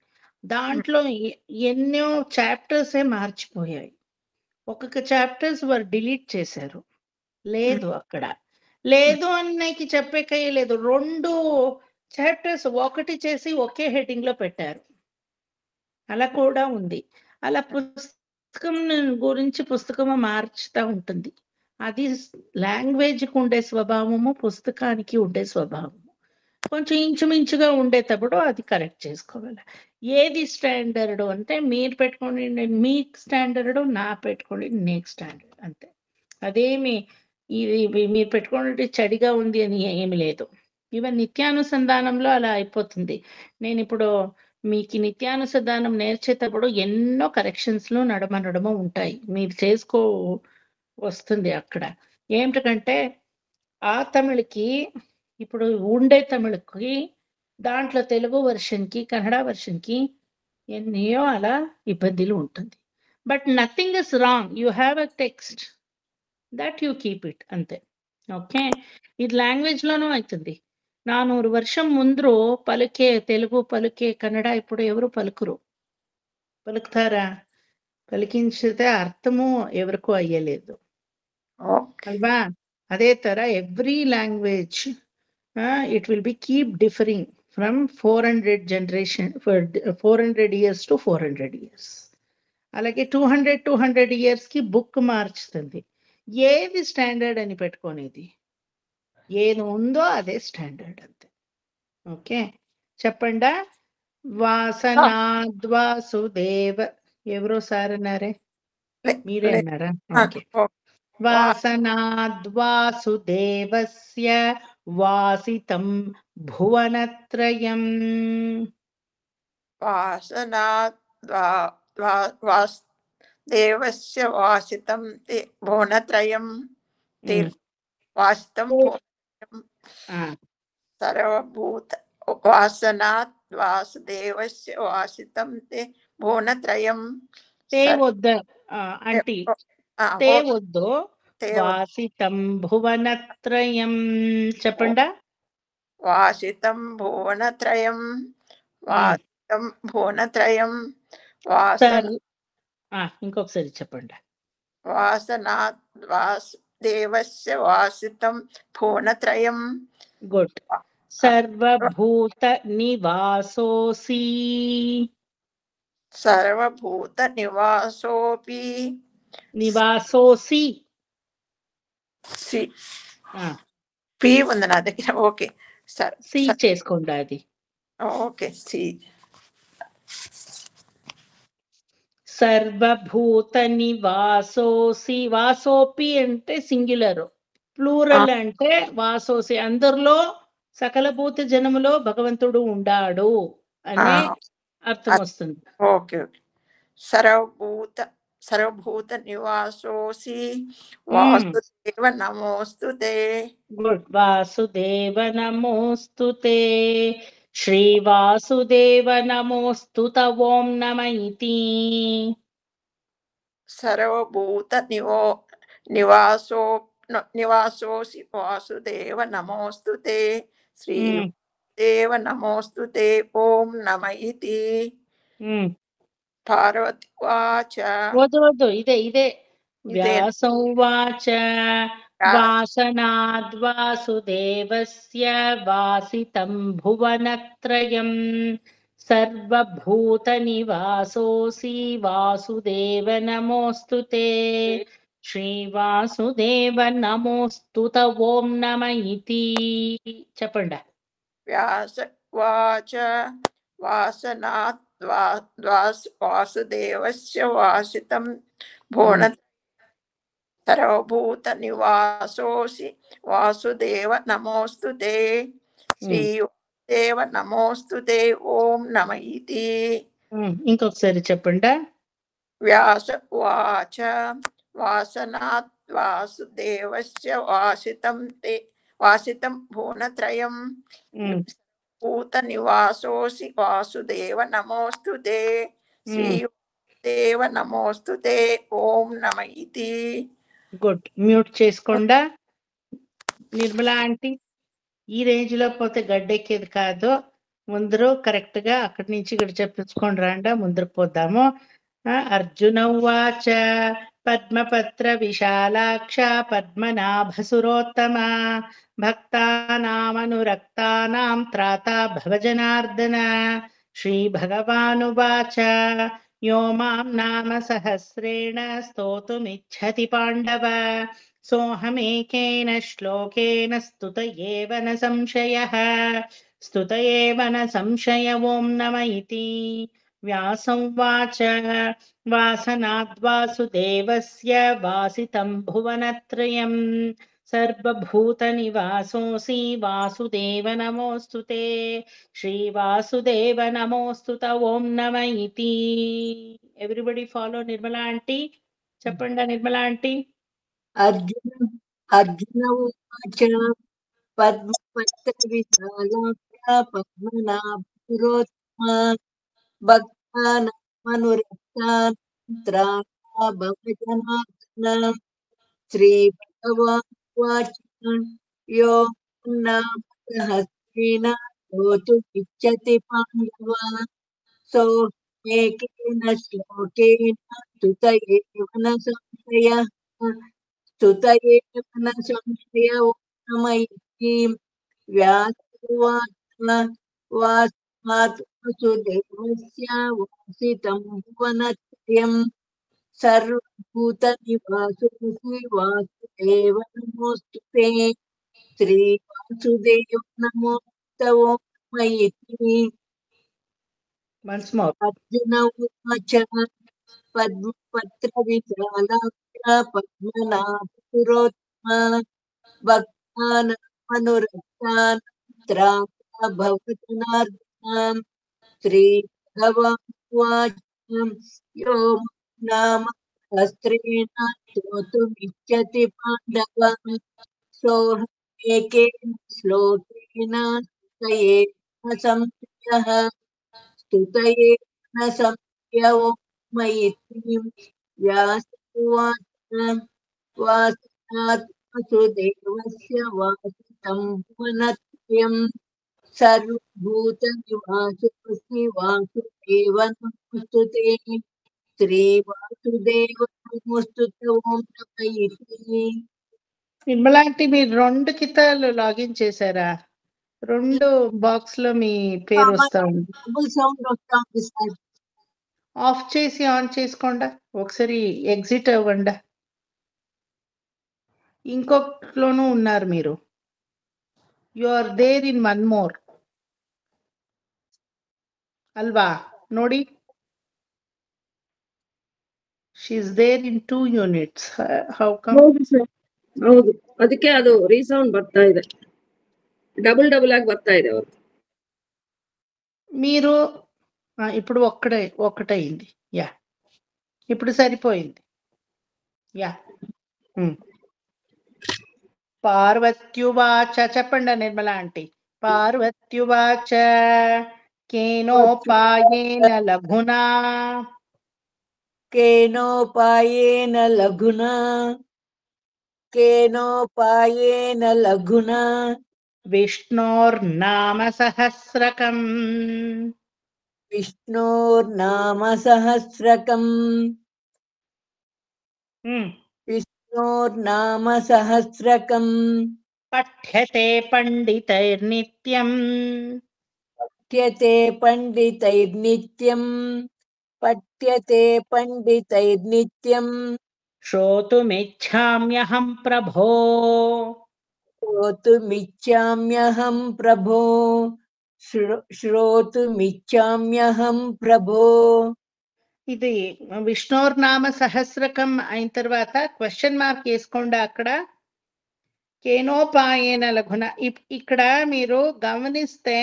దాంట్లో ఎన్నో చాప్టర్స్ మార్చిపోయాయి. ఒక్కొక్క చాప్టర్స్ వారు డిలీట్ చేశారు. లేదు అక్కడ లేదు అన్నకి చెప్పేకయ్యలేదు. 2 చాప్టర్స్ ఒకటి చేసి ఒకే హెడ్డింగ్ లో పెట్టారు. అలా కూడా ఉంది. అలా పుస్తకం గురించి పుస్తకము మార్చుతా ఉంటుంది. అది లాంగ్వేజ్ కు ఉండే స్వభావము, పుస్తకానికి ఉండే స్వభావము కొంచెం ఇంచుమించుగా ఉండేటప్పుడు అది కరెక్ట్ చేసుకోవాలి. ఏది స్టాండర్డ్ అంటే మీరు పెట్టుకోండి మీ స్టాండర్డ్, నా పెట్టుకోండి నెక్స్ట్ స్టాండర్డ్, అంతే. అదేమి ఇది మీరు పెట్టుకోండి చెడిగా ఉంది అని ఏమి లేదు. ఈవెన్ నిత్యానుసంధానంలో అలా అయిపోతుంది. నేను ఇప్పుడు మీకు నిత్యానుసంధానం నేర్చేటప్పుడు ఎన్నో కరెక్షన్స్ లో నడమ ఉంటాయి. మీరు చేసుకో వస్తుంది అక్కడ. ఏమిటంటే ఆ తమిళకి ఇప్పుడు ఉండే తమిళకి దాంట్లో తెలుగు వర్షన్ కి కన్నడ వర్షన్ కి ఎన్నో అలా ఇబ్బందులు ఉంటుంది. But nothing is wrong. You have a text that you keep it, అంతే. ఓకే, ఇది లాంగ్వేజ్ లోనూ అవుతుంది. 400 ವರ್ಷం ముందు పలికే తెలుగు పలికే కన్నడ ఇప్పుడు ఎవరు పలుకురు. పలుకుతారా? పలికించితే అర్థము ఎవరికూ అయ్యలేదు అల్వా? అదే ತರ every language it will be keep differing from 400 years to 400 years. అలాగే 200 years కి బుక్ మార్చుతుంది. ఏది స్టాండర్డ్ అని పెట్టుకునేది? ఏది ఉందో అదే స్టాండర్డ్, అంతే. ఓకే, చెప్పండా? వాసనాద్వాసుదేవ ఎవరో సార్ అన్నారే, మీరే అన్నారా? ఓకే. వాసనాద్వాసుదేవస్య వాసితం భువనత్రయం. వాసనాద్వాసుదేవస్య వాసితం భువనత్రయం. వాసితం సర్వభూత వాసనాత్ వాసుదేవస్య వాసితం తే భువనత్రయం. తే వద్దు ఆంటీ, తే వద్దు, వాసితం భువనత్రయం చెప్పండా? వాసితం భువనత్రయం. వాసితం భువనత్రయం. ఇంకొకసారి చెప్పండి. వాసనాత్ వాసుదేవస్య వాసితం భువనత్రయం. గుడ్. సర్వభూత నివాసోసి. సర్వభూత నివాసోపి. నివాసోసి. సి ఆ, పి ఉంది నా దగ్గర. ఓకే సరే సి చేసుకోండి అది. ఓకే సి. సర్వభూత నివాసోసి. వాసోపి అంటే సింగులర్, ప్లూరల్ అంటే వాసోసి. అందరిలో సకల భూత జనములో భగవంతుడు ఉండాడు అనే అర్థం వస్తుంది. Okay okay. సర్వభూత నివాసోసి వాసుదేవ నమోస్తుతే. గుడ్. వాసుదేవ నమోస్తుతే. శ్రీ వాసుదేవ నమోస్తుత. ఓం నమ ఇతి. సర్వభూత నివాసోసి వాసుదేవ నమోస్తుతే. శ్రీ దేవ నమోస్తుతే. ఓం నమ ఇతి. పార్వతి వాచ. వద్దు ఇదే. వ్యాసౌవాచ వాసనాద్వాసుదేవస్య వాసితం భువనత్రయం సర్వభూత నివాసోసి వాసుదేవ నమోస్తుతే. శ్రీ వాసుదేవ నమోస్తుత. ఓం నమ ఇతి. చెప్పండి. వ్యాస వాచ వాసుదేవస్య వాసితం భువన సర్వభూత నివాసోసి వాసుదేవ నమోస్తుతే. శ్రీ వాసుదేవ నమోస్తుతే. ఓం నమ ఇతి. ఇంకొకసారి చెప్పండి. వ్యాస వాచ వాసుదేవస్య వాసితం భువనత్రయం భూత నివాసోసి వాసుదేవ నమోస్తుతే. శ్రీ వాసుదేవ నమోస్తుతే. ఓం నమ ఇతి. గుడ్. మ్యూట్ చేసుకోండా నిర్మలా ఆంటీ. ఈ రేంజ్ లో పోతే గడ్డెక్కేది కాదు. ముందరు కరెక్ట్ గా అక్కడి నుంచి ఇక్కడ చెప్పించుకొని రాండా. ముందరకు పోద్దాము. అర్జున ఉవాచ పద్మపత్ర విశాలాక్ష పద్మనాభసురోత్తమ భక్తానామనురక్తానాం త్రాతా భవజనార్దన. శ్రీ భగవానువాచ యో మాం నామ సహస్రేణ స్తోతుమిచ్చతి పాండవ సోహమేకేన శ్లోకేన స్తుత ఏవ న సంశయ. ఓం నమ ఇతి. వ్యాసౌవాచ వాసనాద్వాసుదేవస్య వాసితం భువనత్రయం సర్వభూత నివాసోసి వాసుదేవ నమోస్తుతే. శ్రీ వాసుదేవ నమోస్తుత. ఓం నమ ఇతి. Everybody follow Nirmala aunty. చెప్పండి నిర్మలా ఆంటీ. అర్జున ఉవాచ పద్మపత్ర విశాలాక్ష పద్మనాభసురోత్తమ భక్తానామనురక్తానాం త్రాతా భవజనార్దన. శ్రీ భగవానువాచ యో నామ సహస్రేణ స్తోతుమిచ్చతి పాండవ సోహమేకేన శ్లోకేన స్తుత ఏవ న సంశయ. ఓం నమ ఇతి. వ్యాస ఉవాచ వాసుదేవస్య వాసితం భువనత్రయం సర్వభూత నివాసోసి వాసుదేవ నమోస్తుతే. శ్రీ వాసుదేవ నమోస్తుత. ఓం నమ ఇతి. అర్జున ఉవాచ పద్మపత్ర విశాలాక్ష పద్మనాభసురోత్తమ భక్తానామనురక్తానాం త్రాతా భవజనార్దన. శ్రీ భగవానువాచ యో నామ సహస్రేణ స్తోతుమిచ్చతి పాండవ సోహమేకేన శ్లోకేన స్తుత ఏవ న సంశయ. ఓం నమ ఇతి. వ్యాస ఉవాచ వాసుదేవస్య వాసితం భువనత్రయం సర్వభూత నివాసోసి వాసుదేవ నమోస్తుతే. శ్రీ వాసుదేవ నమోస్తుత. ఓం నమ ఇతి. నిర్మలా ఆంటీ మీరు 2 కితాలు లాగిన్ చేశారా? 2 బాక్స్ లో మీ పేరు వస్తా ఉంది. సౌండ్ వస్తా ఉంది సార్. ఆఫ్ చేసి ఆన్ చేసుకోండా, ఒకసారి ఎగ్జిట్ అవ్వండా. ఇంకొకలోనూ ఉన్నారు మీరు. You are there in one more ಅಲ್ವಾ ನೋಡಿ. She is there in 2 units. How come? ಹೌದು ಸರ್, ಹೌದು. ಅದಕ್ಕೆ ಅದು ರೀಸೌಂಡ್ ಬರ್ತಾ ಇದೆ, ಡಬಲ್ ಆಗಿ ಬರ್ತಾ ಇದೆ ಅವ್ರು. మీరు ఇప్పుడు ఒక్కటైంది. యా, ఇప్పుడు సరిపోయింది. యా. పార్వత్యువాచ, చెప్పండి నిర్మల ఆంటీ. పార్వత్యువాచ కేనోపాయేన లఘునా केनोपायेन लघुना केनोपायेन लघुना విష్ణోర్నామ సహస్రకం विष्णोर्नाम सहस्रकम् विष्णोर्नाम सहस्रकम् పఠ్యతే పండితైర్నిత్యం पठ्यते पण्डितैर्नित्यम् पठ्यते पण्डितैर्नित्यम् శ్రోతుమిచ్ఛామ్యహం ప్రభో. श्रोतुमिच्छाम्यहं प्रभो श्रोतुमिच्छाम्यहं प्रभो. ఇది విష్ణోర్నామ సహస్రకం అయిన తర్వాత క్వశ్చన్ మార్క్ వేసుకోండి అక్కడ. కేనోపాయేన లఘున. ఇక్కడ మీరు గమనిస్తే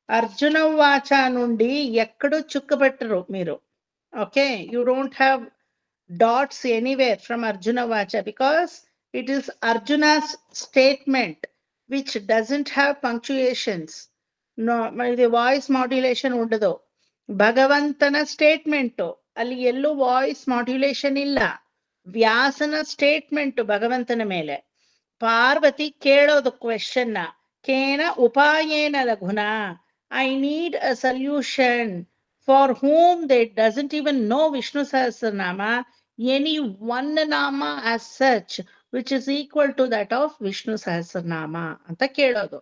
అర్జున వాచ నుండి ఎక్కడూ చుక్కబెట్టరు మీరు. Okay, you don't have dots anywhere from Arjuna Vacha because it is Arjuna's statement which doesn't have punctuations. No, the voice modulation undado. Bhagavantana statement ಅಲ್ಲಿ ಎಲ್ಲೂ ವಾಯ್ಸ್ ಮಾಡ್ಯುಲೇಷನ್ ಇಲ್ಲ. ವ್ಯಾಸನ ಸ್ಟೇಟ್ಮೆಂಟ್ ಭಗವಂತನ ಮೇಲೆ. ಪಾರ್ವತಿ ಕೇಳೋದು ಕ್ವೆಶ್ಚನ್ನ, ಕೇನ ಉಪಾಯೇನ ಲಘುನ, I need a solution. For whom they doesn't even know Vishnu Sahasranama, any one Nama as such, which is equal to that of Vishnu Sahasranama. Anta kelodu.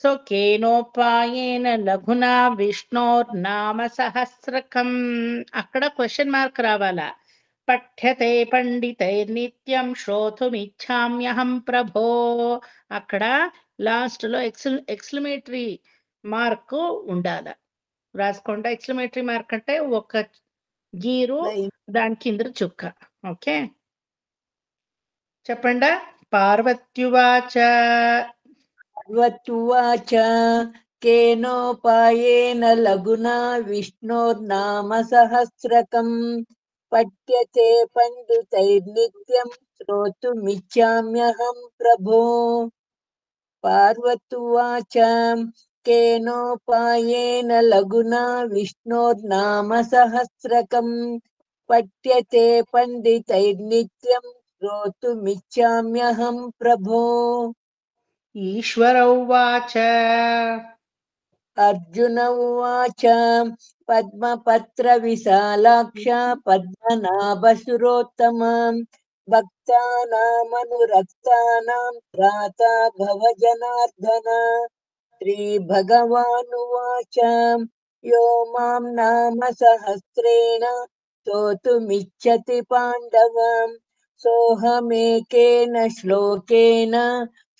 So, kenopayena laghuna Vishnor Nama Sahasrakam. Akkada question mark ravala. పఠ్యతే పండితైర్నిత్యం శ్రోతుమిచ్ఛామ్యహం ప్రభో. అక్కడ last లో exclamatory mark ఉండాలి. రాసుకోండి. Exclamatory mark అంటే ఒక gear, దాని కింద చుక్క. ఓకే, చెప్పండి. పార్వత్యువాచ पार्वत्युवाच केनोपायेन लघुना विष्णोर्नाम सहस्रकम् पठ्यते पण्डितैर्नित्यम् श्रोतुमिच्छाम्यहं प्रभो. पार्वत्युवाच केनोपायेन लघुना विष्णोर्नाम सहस्रकम् पठ्यते पण्डितैर्नित्यम् श्रोतुमिच्छाम्यहं प्रभो. ఈశ్వర ఉవాచ अर्जुन उवाच पद्मपत्रविशालाक्ष पद्मनाभसुरोत्तम भक्तानामनुरक्तानां त्राता भव जनार्दन. श्रीभगवानुवाच यो मां नाम सहस्रेण स्तोतुमिच्छति पाण्डव सोऽहमेकेन श्लोकेन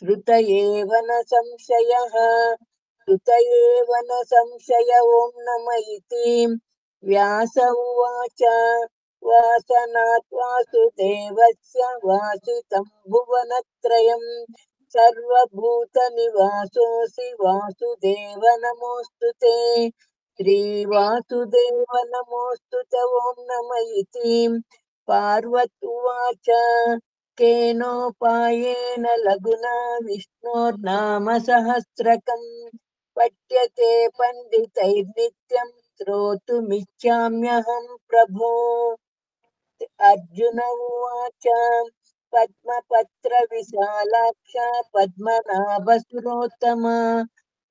श्रुत एव न संशयः. श्रुत एव न संशय ॐ नम इति. व्यास उवाच वासनात् वासुदेवस्य वासितं भुवनत्रयम् सर्वभूतनिवासोऽसि वासुदेव नमोऽस्तु ते. श्रीवासुदेव नमोऽस्तु ते ॐ नम इति. पार्वत्युवाच केनोपायेन लघुना विष्णोर्नाम सहस्रकम् पठ्यते पण्डितैर्नित्यम् श्रोतुमिच्छाम्यहं प्रभो. अर्जुन उवाच पद्मपत्रविशालाक्ष पद्मनाभसुरोत्तम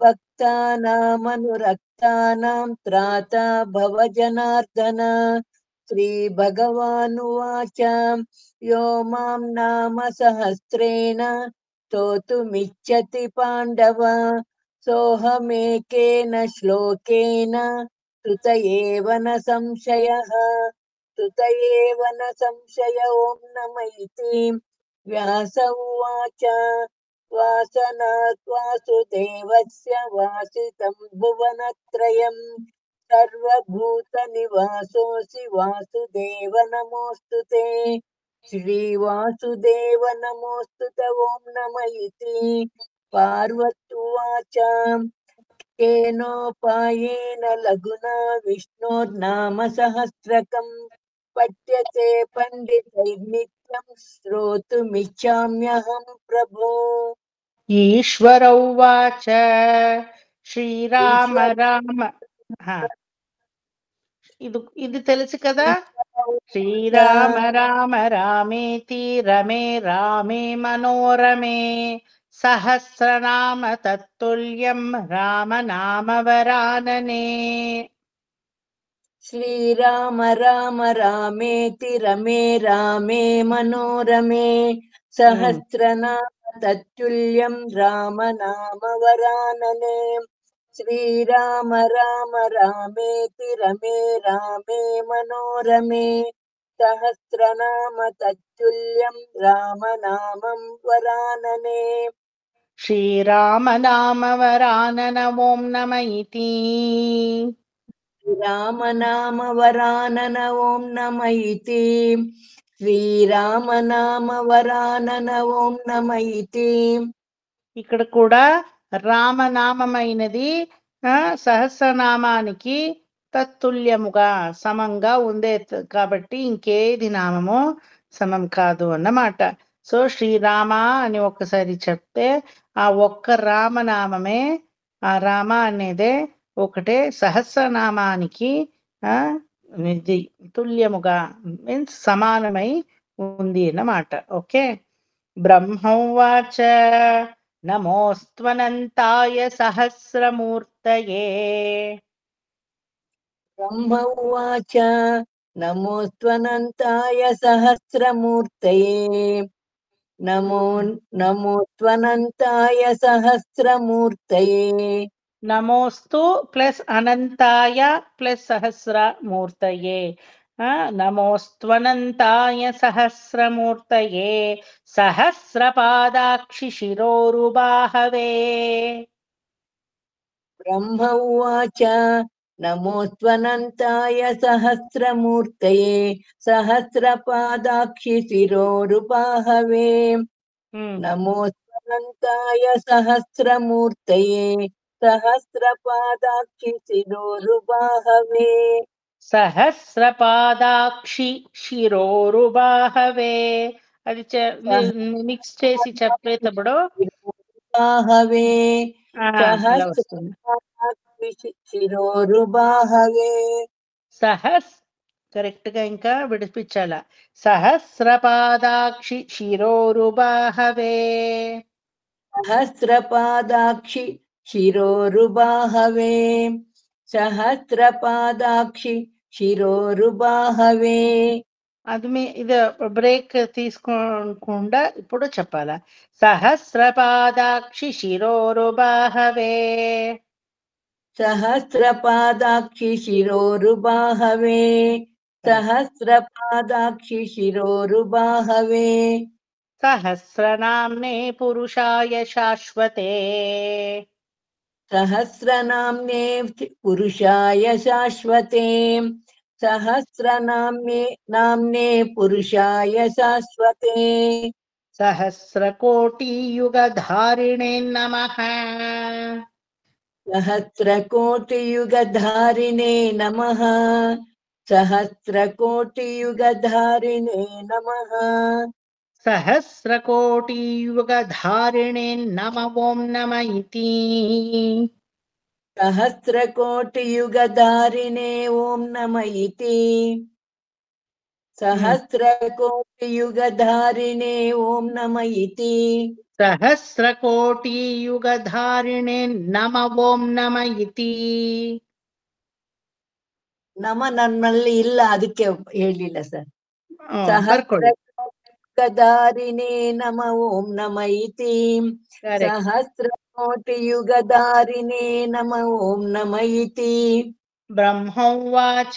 भक्तानामनुरक्तानां त्राता भव जनार्दन. श्रीभगवानुवाच यो मां नाम सहस्रेण स्तोतुमिच्छति पाण्डव सोऽहमेकेन श्लोकेन स्तुत एव न संशयः स्तुत एव न संशय ॐ नम इति व्यास उवाच वासनात् वासुदेवस्य वासितं भुवनत्रयम् सर्वभूतनिवासोऽसि वासुदेव नमोऽस्तु ते श्रीवासुदेव नमोऽस्तु ते ॐ नम इति पार्वत्युवाच केनोपायेन लघुना विष्णोर्नाम सहस्रकम् पठ्यते पण्डितैर्नित्यं श्रोतुमिच्छाम्यहं प्रभो ఈశ్వర ఉవాచ శ్రీరామ ईश्वर రామ హా, ఇది తెలుసు కదా. శ్రీరామ రామ రామేతి రమే రామే మనోరమే సహస్రనామ తత్తుల్యం రామ నామ వరాననే. श्रीराम राम रामेति रमे रामे मनोरमे सहस्रनाम तत्तुल्यं राम नाम वरानने श्रीराम राम रामेति रमे रामे मनोरमे सहस्रनाम तत्तुल्यं राम नामं वरानने శ్రీరామ నామ వరానన ఓం నమ ఇతి. राम नाम वरानन ओम नम इति श्रीराम नाम वरानन ओम नम इति ఇక్కడ కూడా రామనామమైనది సహస్రనామానికి తత్తుల్యముగా సమంగా ఉందే కాబట్టి ఇంకేది నామము సమం కాదు అన్నమాట. సో శ్రీరామ అని ఒక్కసారి చెప్తే ఆ ఒక్క రామనామమే, ఆ రామ అనేదే ఒకటే సహస్రనామానికి ఇది తుల్యముగా మీన్స్ సమానమై ఉంది అన్నమాట. ఓకే. బ్రహ్మోవాచ నమోస్త్వనంతాయ సహస్రమూర్తయే. ब्रह्म उवाच नमोऽस्त्वनन्ताय सहस्रमूर्तये नमोऽस्त्वनन्ताय सहस्रमूर्तये నమోస్తు ప్లస్ అనంతాయ ప్లస్ సహస్రమూర్తయే. నమోస్త్వనంతాయ సహస్రమూర్తయే సహస్రపాదాక్షి శిరోరుబాహవే. ब्रह्म उवाच नमोऽस्त्वनन्ताय सहस्रमूर्तये सहस्रपादाक्षि शिरोरुबाहवे नमोऽस्त्वनन्ताय सहस्रमूर्तये सहस्रपादाक्षि शिरोरुबाहवे సహస్రపాదాక్షి శిరోరుబాహవే. అది మిక్స్ చేసి చెప్పేటప్పుడు शिरोरुबाहवे అలా వస్తుంది. सहस्रपादाक्षि शिरोरुबाहवे కరెక్ట్ గా ఇంకా విడిపించాల. సహస్రపాదాక్షి శిరోరుబాహవే. सहस्रपादाक्षि शिरोरुबाहवे सहस्रपादाक्षि शिरोरुबाहवे అది ఇది బ్రేక్ తీసుకోకుండా ఇప్పుడు చెప్పాలా. సహస్రపాదాక్షి శిరోరుబాహవే. सहस्रपादाक्षि शिरोरुबाहवे सहस्रपादाक्षि शिरोरुबाहवे సహస్రనామ్నే పురుషాయ శాశ్వతే. सहस्रनाम्ने पुरुषाय शाश्वते सहस्रनाम्ने पुरुषाय शाश्वते సహస్రకోటియుగధారిణే నమః. सहस्रकोटियुगधारिणे नमः सहस्रकोटियुगधारिणे नमः సహస్రకోటియుగధారిణే నమ ఓం నమ ఇతి. सहस्रकोटियुगधारिणे ॐ नम इति सहस्रकोटियुगधारिणे ॐ नम इति సహస్రకోటియుగధారిణే నమ ఓం నమ ఇతి. ನಮ ನನ್ನಲ್ಲಿ ಇಲ್ಲ ಅದಕ್ಕೆ ಹೇಳಿಲ್ಲ ಸರ್ ಬರ್ಕೊಳ್ಳಿ. सहस्रकोटियुगधारिणे नम ओम नम इति Correct. सहस्रकोटियुगधारिणे नम ओम नम इति ब्रह्मोवाच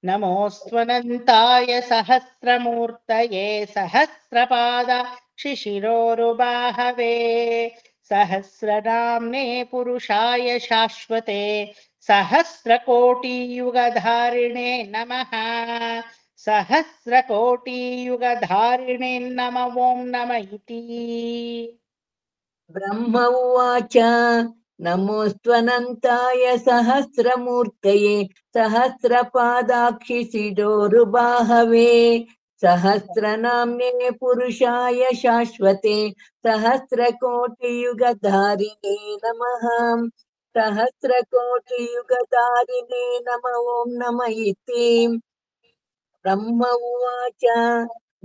नमोऽस्त्वनन्ताय सहस्रमूर्तये सहस्रपादाक्षिशिरोरुबाहवे सहस्रनाम्ने पुरुषाय शाश्वते सहस्रकोटियुगधारिणे नमः सहस्रकोटियुगधारिणे नम ॐ नम इति। ब्रह्म उवाच नमोऽस्त्वनन्ताय सहस्रमूर्तये सहस्रपादाक्षिशिरोरुबाहवे सहस्रनाम्ने पुरुषाय शाश्वते सहस्रकोटियुगधारिणे नमः सहस्रकोटियुगधारिणे नम ॐ नम इति। ब्रह्म उवाच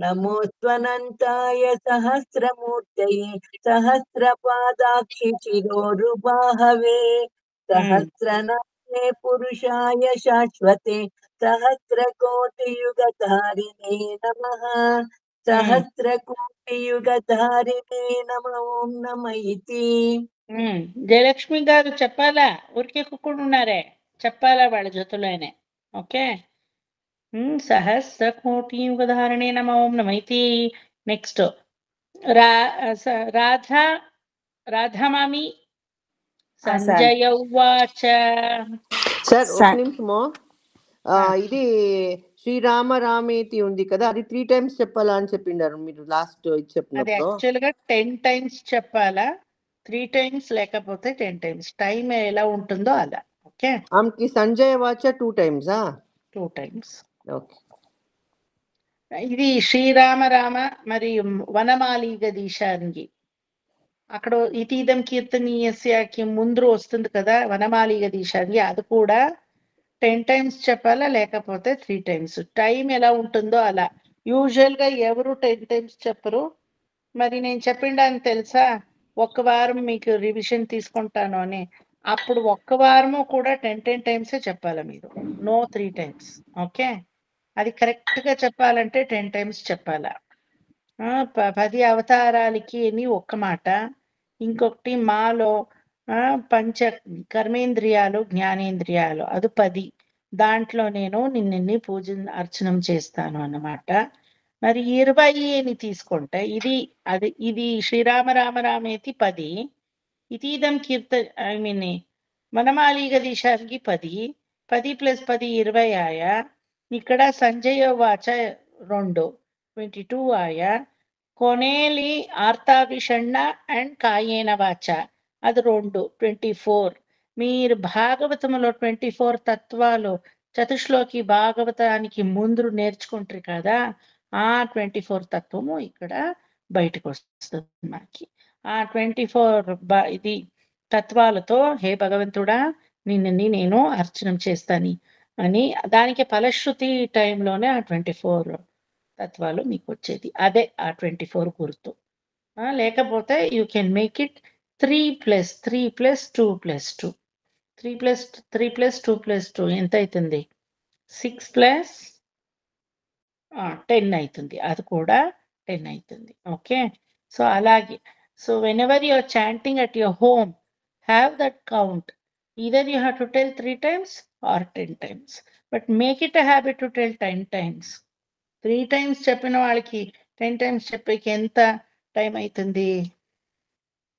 नमोऽस्त्वनन्ताय सहस्रमूर्तये सहस्रपादाक्षिशिरोरुबाहवे सहस्रनाम्ने पुरुषाय शाश्वते सहस्रकोटियुगधारिणे नमः सहस्रकोटियुगधारिणे नम ॐ नम इति। జయలక్ష్మి గారు చెప్పాలా, ఊరికే కుక్కుడున్నారే, చెప్పాలా వాళ్ళ జొతులోనే. ఓకే. सहस्रकोटियुगधारिणे नम ओं नम इति। नेक्स्ट राधा राधामामी సంజయ ఉవాచ. సార్ ఒక నిమిషము. ఇది శ్రీరామ రామేతి ఉంది కదా, అది 3 times చెప్పాలా అని చెప్పిండారు మీరు లాస్ట్ అది చెప్పినప్పుడు. యాక్చువల్ గా 10 times చెప్పాలా, 3 times లేకపోతే 10 times, టైం ఎలా ఉంటుందో అలా. ఓకే. ఆమెకి సంజయ వాచ 2 times 2 times. ఓకే. ఇది శ్రీరామ రామ మరియు వనమాలి గదీశానికి అక్కడ ఇతీదం కీర్తనీయస్యకి ముందు వస్తుంది కదా వనమాలి గదీశానికి, అది కూడా 10 times చెప్పాలా లేకపోతే 3 times, టైం ఎలా ఉంటుందో అలా. యూజువల్ గా ఎవరు 10 times చెప్పరు. మరి నేను చెప్పిండాను తెలుసా, ఒక్క వారం మీకు రివిజన్ తీసుకుంటాను అని, అప్పుడు ఒక్క వారము కూడా 10 times చెప్పాలా మీరు, నో 3 times. ఓకే. అది కరెక్ట్ గా చెప్పాలంటే 10 times చెప్పాలా. 10 అవతారాలకి అని ఒక్క మాట. ఇంకొకటి మాలో పంచ కర్మేంద్రియాలు జ్ఞానేంద్రియాలు అది 10, దాంట్లో నేను నిన్ను పూజ అర్చనం చేస్తాను అన్నమాట. మరి 20 అని తీసుకుంటే ఇది శ్రీరామ రామ రామేతి 10, ఇతీదం ఐ మీన్ వనమాలి గదీశానికి 10, 10 + 10 20 ఆయా. ఇక్కడ సంజయ వాచ 2 22 ఆయా. కొనేలి ఆర్తావిషణ్ణ అండ్ కాయేన వాచ అది 2 24. మీరు భాగవతములో 24 తత్వాలు చతుశ్లోకి భాగవతానికి ముందు నేర్చుకుంటారు కదా, ఆ 24 తత్వము ఇక్కడ బయటకు వస్తుంది మనకి. ఆ 24 ఇది తత్వాలతో హే భగవంతుడా నిన్ను నేను అర్చనం చేస్తాను అని, దానికి ఫలశ్రుతి టైంలోనే ఆ 24 తత్వాలు మీకు వచ్చేది. అదే ఆ 24 గుర్తు. లేకపోతే యూ కెన్ మేక్ ఇట్ 3 + 3 + 2 + 2. 3 + 3 + 2 + 2 ఎంత అవుతుంది? 6 + 10 అవుతుంది. అది కూడా 10 అవుతుంది. ఓకే. సో అలాగే, so whenever you are chanting at your home, have that count. Either you have to tell 3 times or 10 times, but make it a habit to tell 10 times. 3 times చెప్పిన వాళ్ళకి 10 times చెప్పేకి ఎంత time అవుతుంది?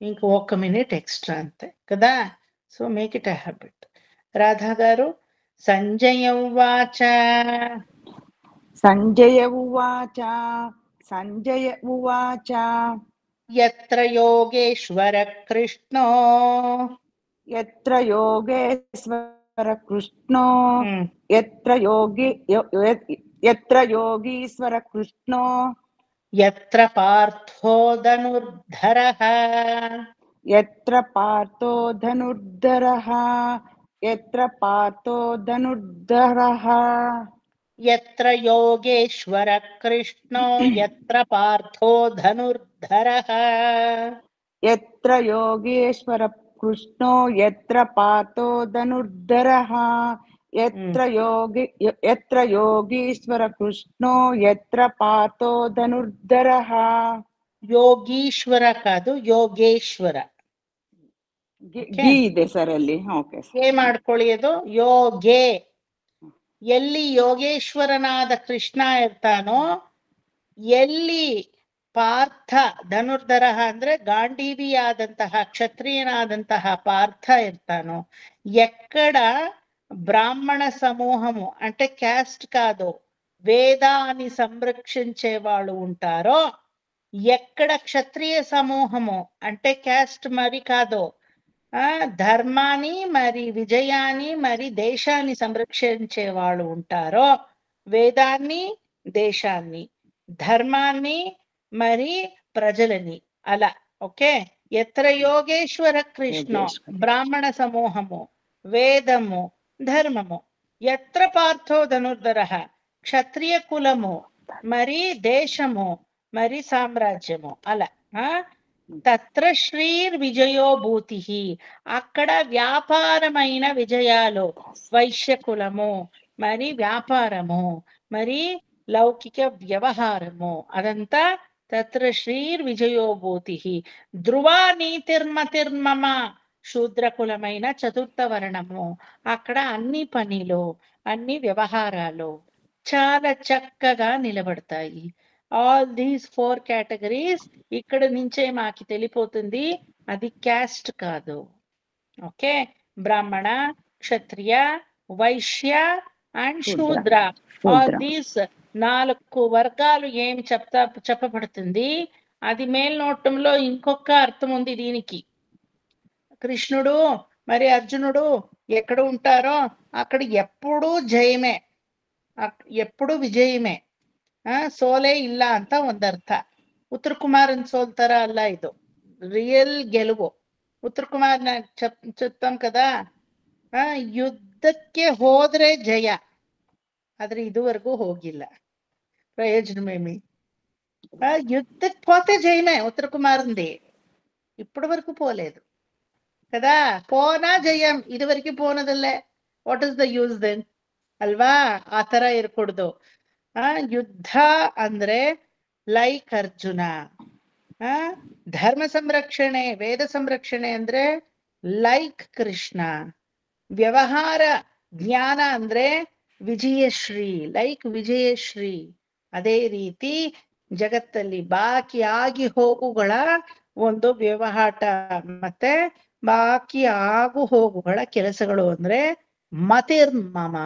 ఇంకో 1 minute extra అంతే కదా. So make it a habit. Radha గారు సంజయ ఉవాచ. సంజయ ఉవాచ సంజయ ఉవాచ యత్ర యోగేశ్వర కృష్ణో యత్ర యోగేశ్వర కృష్ణో యత్ర యోగీశ్వర కృష్ణో యత్ర పార్థో ధనుర్ధరః యత్ర పార్థో ధనుర్ధరః యత్ర పార్థో ధనుర్ధరః యత్ర యోగేశ్వర కృష్ణో యత్ర పార్థో ధనుర్ధరః యత్ర యోగేశ్వర కృష్ణో యత్ర పార్థో ధనుర్ధరః యత్ర యోగీశ్వర కృష్ణో యత్ర పార్థో ధనుర్ధరః. యోగీశ్వర కాదు, యోగేశ్వర. ಗಿ ಇದೆ ಸರ್ ಅಲ್ಲಿ. Okay sir. ಗೇ ಮಾಡ್ಕೊಳ್ಳಿ. ಅದು ಯೋಗೆ. ಎಲ್ಲಿ ಯೋಗೇಶ್ವರನಾದ ಕೃಷ್ಣ ಇರ್ತಾನೋ, ಎಲ್ಲಿ ಪಾರ್ಥ ಧನುರ್ಧರ ಅಂದ್ರೆ ಗಾಂಡೀವಿಯಾದಂತಹ క్షత్రియನಾದಂತಹ పార్థ ఇర్తానో, ఎక్కడ బ్రాహ్మణ సమూహము అంటే క్యాస్ట్ కాదు, వేదాన్ని సంరక్షించే వాళ్ళు ఉంటారో, ఎక్కడ క్షత్రియ సమూహము అంటే క్యాస్ట్ మరి కాదు, ధర్మాన్ని మరి విజయాన్ని మరి దేశాన్ని సంరక్షించే వాళ్ళు ఉంటారో, వేదాన్ని దేశాన్ని ధర్మాన్ని మరి ప్రజలని అలా. ఓకే. ఎత్ర యోగేశ్వర కృష్ణ బ్రాహ్మణ సమూహము, వేదము, ధర్మము. ఎత్ర పార్థో ధనుర్ధర క్షత్రియ కులము మరి దేశము మరి సామ్రాజ్యము అలా. తత్ర శ్రీర్ విజయో భూతి, అక్కడ వ్యాపారమైన విజయాలు, వైశ్య కులము మరి వ్యాపారము మరి లౌకిక వ్యవహారము అదంతా తత్ర శ్రీర్ విజయోభూతి. ధ్రువా నీతిర్మతిర్మమ, శూద్రకులమైన చతుర్థ వర్ణము, అక్కడ అన్ని పనిలో అన్ని వ్యవహారాలు చాలా చక్కగా నిలబడతాయి. ఆల్ దీస్ 4 కేటగిరీస్ ఇక్కడ నుంచే మాకి తెలిపోతుంది, అది క్యాస్ట్ కాదు. ఓకే. బ్రాహ్మణ, క్షత్రియ, వైశ్య అండ్ శూద్ర. ఆల్ దీస్ 4 వర్గాలు ఏమి చెప్పబడుతుంది. అది మేల్నోటంలో ఇంకొక అర్థం ఉంది దీనికి. కృష్ణుడు మరి అర్జునుడు ఎక్కడ ఉంటారో అక్కడ ఎప్పుడూ జయమే, ఎప్పుడు ವಿಜಯಮೇ. ಸೋಲೆ ಇಲ್ಲ ಅಂತ ಒಂದರ್ಥ. ಉತ್ತರ ಕುಮಾರನ್ ಸೋಲ್ತಾರ ಅಲ್ಲ, ಇದು ರಿಯಲ್ ಗೆಲುವು. ಉತ್ತರ ಕುಮಾರ್ನ చెప్తాం కదా, ಯುದ್ಧಕ್ಕೆ ಹೋದ್ರೆ ಜಯ, ಆದ್ರೆ ಇದುವರೆಗೂ ಹೋಗಿಲ್ಲ. ప్రయోజనమేమి? యుద్ధಕ್ಕೆ పోతే జయమే ఉత్తర కుమారుంది, ఇప్పటి వరకు పోలేదు కదా. పోనా జయం, ఇదివరకు పోనదల్లే. What is the use then ಅಲ್ವಾ? ಆ ತರ ಇರ್ಕೊಡ್ದು. ಯುದ್ಧ ಅಂದ್ರೆ ಲೈಕ್ ಅರ್ಜುನ, ಧರ್ಮ ಸಂರಕ್ಷಣೆ ವೇದ ಸಂರಕ್ಷಣೆ ಅಂದ್ರೆ ಲೈಕ್ ಕೃಷ್ಣ, ವ್ಯವಹಾರ ಜ್ಞಾನ ಅಂದ್ರೆ ವಿಜಯಶ್ರೀ ಲೈಕ್ ವಿಜಯಶ್ರೀ. ಅದೇ ರೀತಿ ಜಗತ್ತಲ್ಲಿ ಬಾಕಿ ಆಗಿ ಹೋಗುಗಳ ಒಂದು ವ್ಯವಹಾರ ಮತ್ತೆ ಬಾಕಿ ಆಗು ಹೋಗುಗಳ ಕೆಲಸಗಳು ಅಂದ್ರೆ ಮತಿರ್ಮಮ,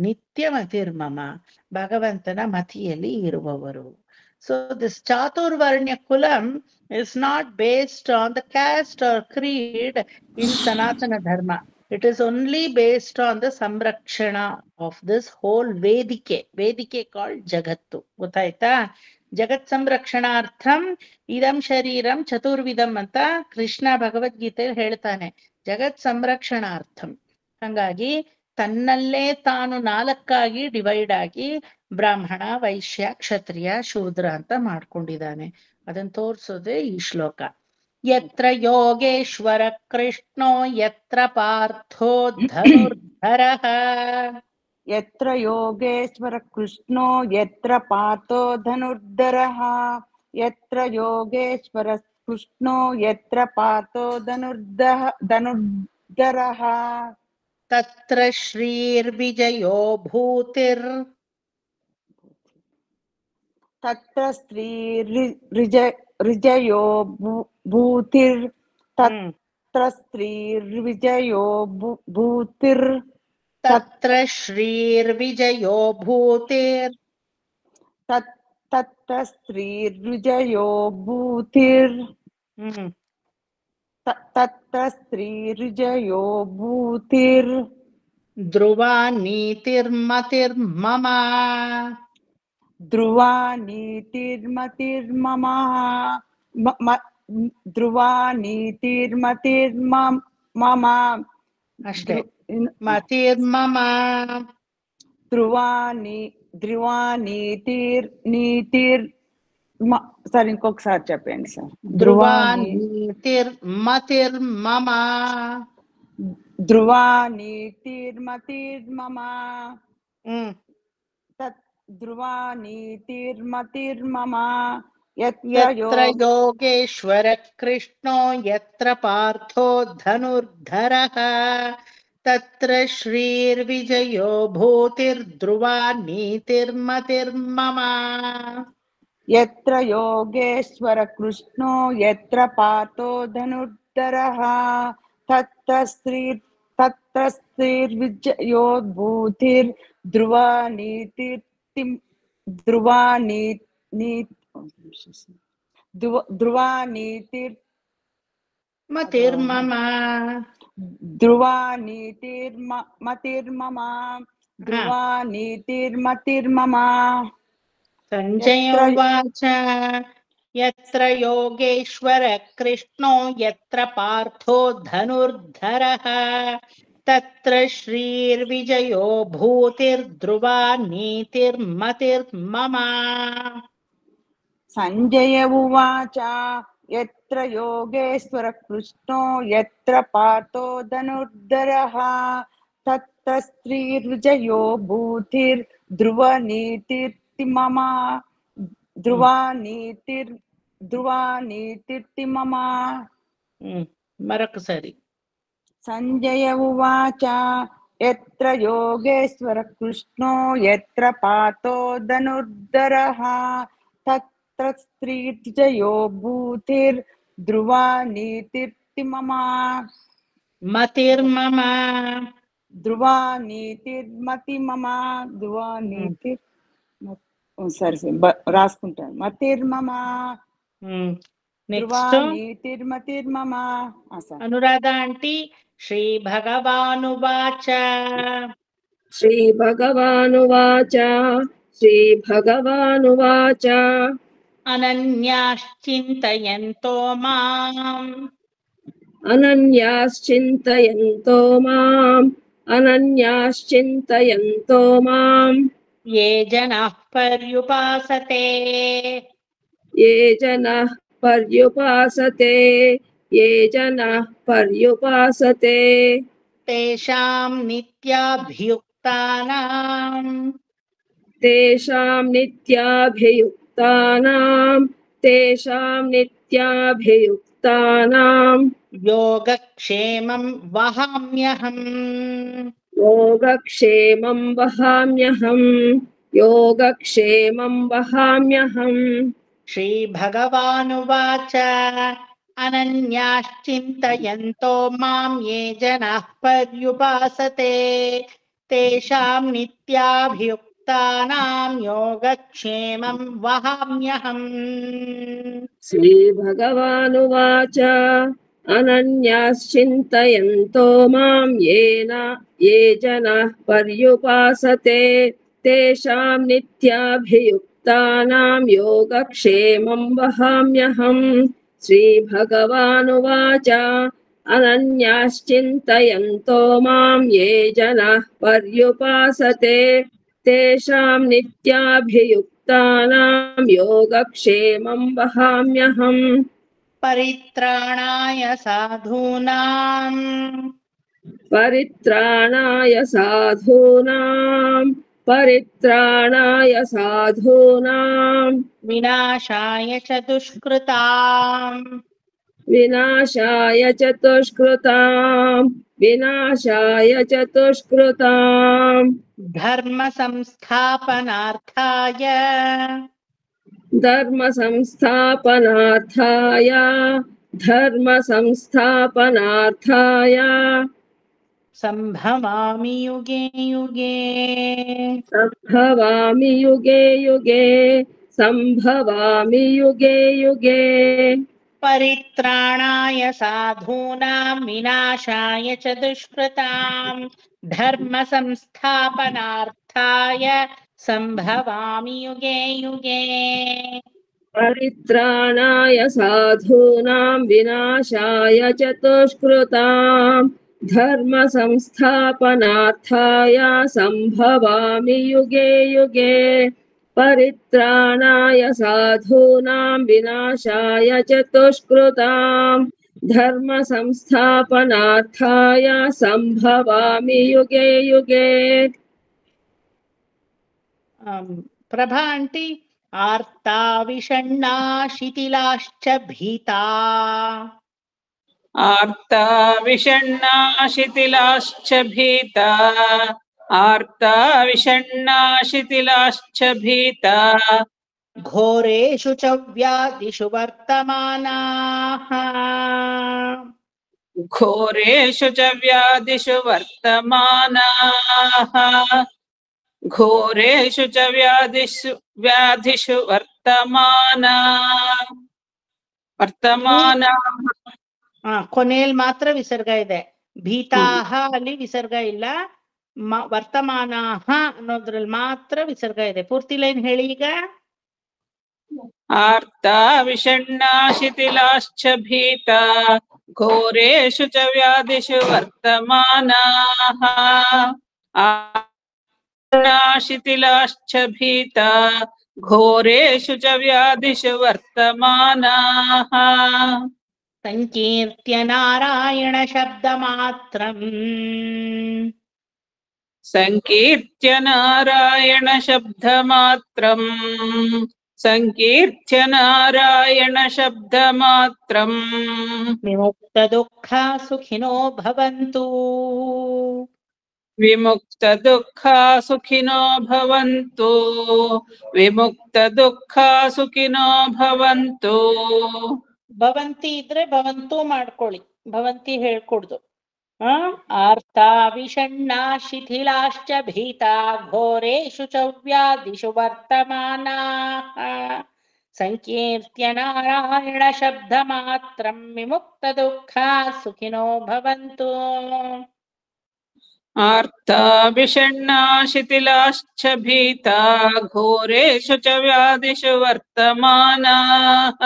ನಿತ್ಯ ಮತಿರ್ಮಮ, ಭಗವಂತನ ಮತಿಯಲ್ಲಿ ಇರುವವರು. So this Chaturvarnya Kulam is not based on the caste or creed in Sanatana Dharma. It is only based on the Samrakshana of this whole Vedike called Jagattu. ಗೊತ್ತಾಯ್ತಾ? ಜಗತ್ ಸಂರಕ್ಷಣಾರ್ಥಂ ಇದಂ ಶರೀರಂ ಚತುರ್ವಿಧಂ ಅಂತ ಕೃಷ್ಣ ಭಗವದ್ಗೀತೆಯಲ್ಲಿ ಹೇಳ್ತಾನೆ. ಜಗತ್ ಸಂರಕ್ಷಣಾರ್ಥಂ. ಹಂಗಾಗಿ ತನ್ನಲ್ಲೇ ತಾನು 4 ಡಿವೈಡ್ ಆಗಿ ಬ್ರಾಹ್ಮಣ, ವೈಶ್ಯ, ಕ್ಷತ್ರಿಯ, ಶೂದ್ರ ಅಂತ ಮಾಡ್ಕೊಂಡಿದ್ದಾನೆ. ಅದನ್ನ ತೋರ್ಸೋದೇ ಈ ಶ್ಲೋಕ. ಯತ್ರ ಯೋಗೇಶ್ವರ ಕೃಷ್ಣೋ ಯತ್ರ ಪಾರ್ಥೋ ಧನುರ್ಧರಃ. ಯತ್ರ ಯೋಗೇಶ್ವರ ಕೃಷ್ಣೋ ಯತ್ರ ಪಾರ್ಥೋ ಧನುರ್ಧರಃ. ಯತ್ರ ಯೋಗೇಶ್ವರ ಕೃಷ್ಣೋ ಯತ್ರ ಪಾರ್ಥೋ ಧನುರ್ಧರಃ. ತತ್ರ ಶ್ರೀರ್ವಿಜಯೋ ಭೂತಿರ್. ತತ್ರ ಶ್ರೀರ್ವಿಜಯೋ ಭೂತಿರ್. ತತ್ರ ಶ್ರೀರ್ವಿಜಯೋ ಭೂತಿರ್. ತತ್ರ ಶ್ರೀರ್ವಿಜಯೋ ಭೂತಿರ್. ತತ್ರ ಶ್ರೀರ್ವಿಜಯೋ ಭೂತಿರ್. ತತ್ರ ಶ್ರೀರ್ವಿಜಯೋ ಭೂತಿರ್. ಧ್ರುವಾ ನೀತಿರ್ಮತಿರ್ಮಮ. ಧ್ರುವಾ ನೀತಿರ್ಮತಿರ್ಮಮ. ಧ್ರುವಾ ನೀತಿರ್ಮತಿರ್ಮಮ. ಅಷ್ಟೇ. ಮತಿರ್ಮಮ. ಧ್ರುವಾ ನೀತಿರ್ సార్ ఇంకొకసారి చెప్పండి సార్. ಧ್ರುವ ನೀತಿರ್ಮತಿರ್ಮಮ. ಧ್ರುವ ನೀತಿರ್ಮತಿರ್ಮಮ. ಧ್ರುವ ನೀತಿರ್ಮತಿರ್ಮಮ. यत्र योगेश्वर कृष्णो यत्र पार्थो धनुर्धरः तत्र श्रीर्विजयो भूतिर्ध्रुवा नीतिर्मतिर्मम यत्र योगेश्वर कृष्णो यत्र पार्थो धनुर्धरः तत्र स्त्रीर्विजयो भूतिर्ध्रुवा नीतिर्तिं ध्रुवा नीतिर् मतिर्मम ध्रुवा नीतिर्मतिर्मम ध्रुवा नीतिर्मतिर्मम संजय उवाच यत्र योगेश्वर कृष्णो यत्र पार्थो धनुर्धरः तत्र श्रीर्विजयो भूतिर्ध्रुवा नीतिर्मतिर्मम संजय उवाच यत्र योगेश्वर कृष्णो यत्र पार्थो धनुर्धरः तत्र स्त्रीर्विजयो भूतिर्ध्रुवा नीतिर्मम ध्रुवा नीतिर्मम మరొకసారి संजय उवाच यत्र योगेश्वर कृष्णो यत्र पार्थो धनुर्धरः तत्र स्त्रीर्विजयो भूतिर्ध्रुवा नीतिर्मम మతిర్మమ ध्रुवा नीतिर्मतिमम ध्रुवा నీతిర్ సరే రాసుకుంటాను మతిర్మమ ధ్రువా నెక్స్ట్ నీతిర్మతిర్మమ అనురాధ ఆంటీ శ్రీ భగవానువాచ श्रीभगवानुवाच श्रीभगवानुवाच అనన్యాశ్చింతయంతో మాం अनन्याश्चिन्तयन्तो माम् ఏ జనః పర్యుపాసతే ये जनाः पर्युपासते తేషాం నిత్యాభియుక్తానాం तेषां नित्याभियुक्तानां యోగక్షేమం వహామ్యహం योगक्षेमं वहाम्यहम् శ్రీ భగవానువాచ అనన్యాశ్చింతయంతో మాం ఏ జనః పర్యుపాసతే తేషాం నిత్యాభియుక్తానాం యోగక్షేమం వహామ్యహం श्रीभगवानुवाच अनन्याश्चिन्तयन्तो मां ये जनाः पर्युपासते तेषां नित्याभियुक्तानां योगक्षेमं वहाम्यहम् श्रीभगवानुवाच अनन्याश्चिन्तयन्तो मां ये जनाः पर्युपासते तेषां नित्याभियुक्तानां योगक्षेमं वहाम्यहम् పరిత్రాణాయ సాధూనాం परित्राणाय साधूनां వినాశాయ చ దుష్కృతాం विनाशाय च दुष्कृताम् ధర్మ సంస్థాపనార్థాయ धर्म संस्थापनार्थाय సంభవామి యుగే యుగే संभवामि युगे युगे పరిత్రాణాయ సాధూనాం వినాశాయ చ దుష్కృతాం ధర్మ సంస్థాపనార్థాయ సంభవామి యుగే యుగే परित्राणाय साधूनां विनाशाय च दुष्कृताम् धर्म संस्थापनार्थाय संभवामि युगे युगे परित्राणाय साधूनां विनाशाय च दुष्कृताम् धर्म संस्थापनार्थाय संभवामि युगे युगे ప్రభా ఆంటీ आर्ता विषण्णा शिथिलाश्च भीता आर्ता विषण्णा शिथिलाश्च भीता आर्ता विषण्णा शिथिलाश्च भीता घोरेषु च व्याधिषु वर्तमानाः घोरेषु च व्याधिषु वर्तमानाः घोरेषु च व्याधिषु वर्तमाना ಕೊನೆಯಲ್ಲಿ ಮಾತ್ರ ವಿಸರ್ಗ ಇದೆ. ಭೀತಾಹ ಅಲ್ಲಿ ವಿಸರ್ಗ ಇಲ್ಲ. ವರ್ತಮಾನಾಹ ಅನ್ನೋದ್ರಲ್ಲಿ ಮಾತ್ರ ವಿಸರ್ಗ ಇದೆ. ಪೂರ್ತಿ ಲೈನ್ ಹೇಳಿ ಈಗ. आर्ता विषण्णा शिथिलाश्च भीता घोरेषु च व्याधिषु वर्तमानाः आर्ता शिथिलाश्च भीता घोरेषु च व्याधिषु वर्तमानाः ಸಂಕೀರ್ತ್ಯ ನಾರಾಯಣ ಶಬ್ದ ಮಾತ್ರಂ संकीर्त्य नारायण शब्दमात्रम् संकीर्त्य नारायण शब्दमात्रम् ವಿಮುಕ್ತ ದುಃಖ ಸುಖಿನೋ ಭವಂತು विमुक्त दुःखा सुखिनो भवन्तु विमुक्त दुःखा सुखिनो भवन्तु ಭವಂತಿ ಇದ್ರೆ ಭವಂತು ಮಾಡ್ಕೊಳ್ಳಿ, ಭವಂತಿ ಹೇಳ್ಕೊಡ್ದು. ಆರ್ತಾ ವಿಷಣ್ಣಾ ಶಿಥಿಲಾಶ್ಚ ಭೀತಾ ಘೋರೇಷು ಚ ವ್ಯಾಧಿಷು ವರ್ತಮಾನಾಃ ಸಂಕೀರ್ತ್ಯ ನಾರಾಯಣ ಶಬ್ದ ಮಾತ್ರಂ ವಿಮುಕ್ತ ದುಃಖ ಸುಖಿನೋ ಭವಂತು. आर्ता विषण्णा शिथिलाश्च भीता घोरेषु च व्याधिषु वर्तमानाः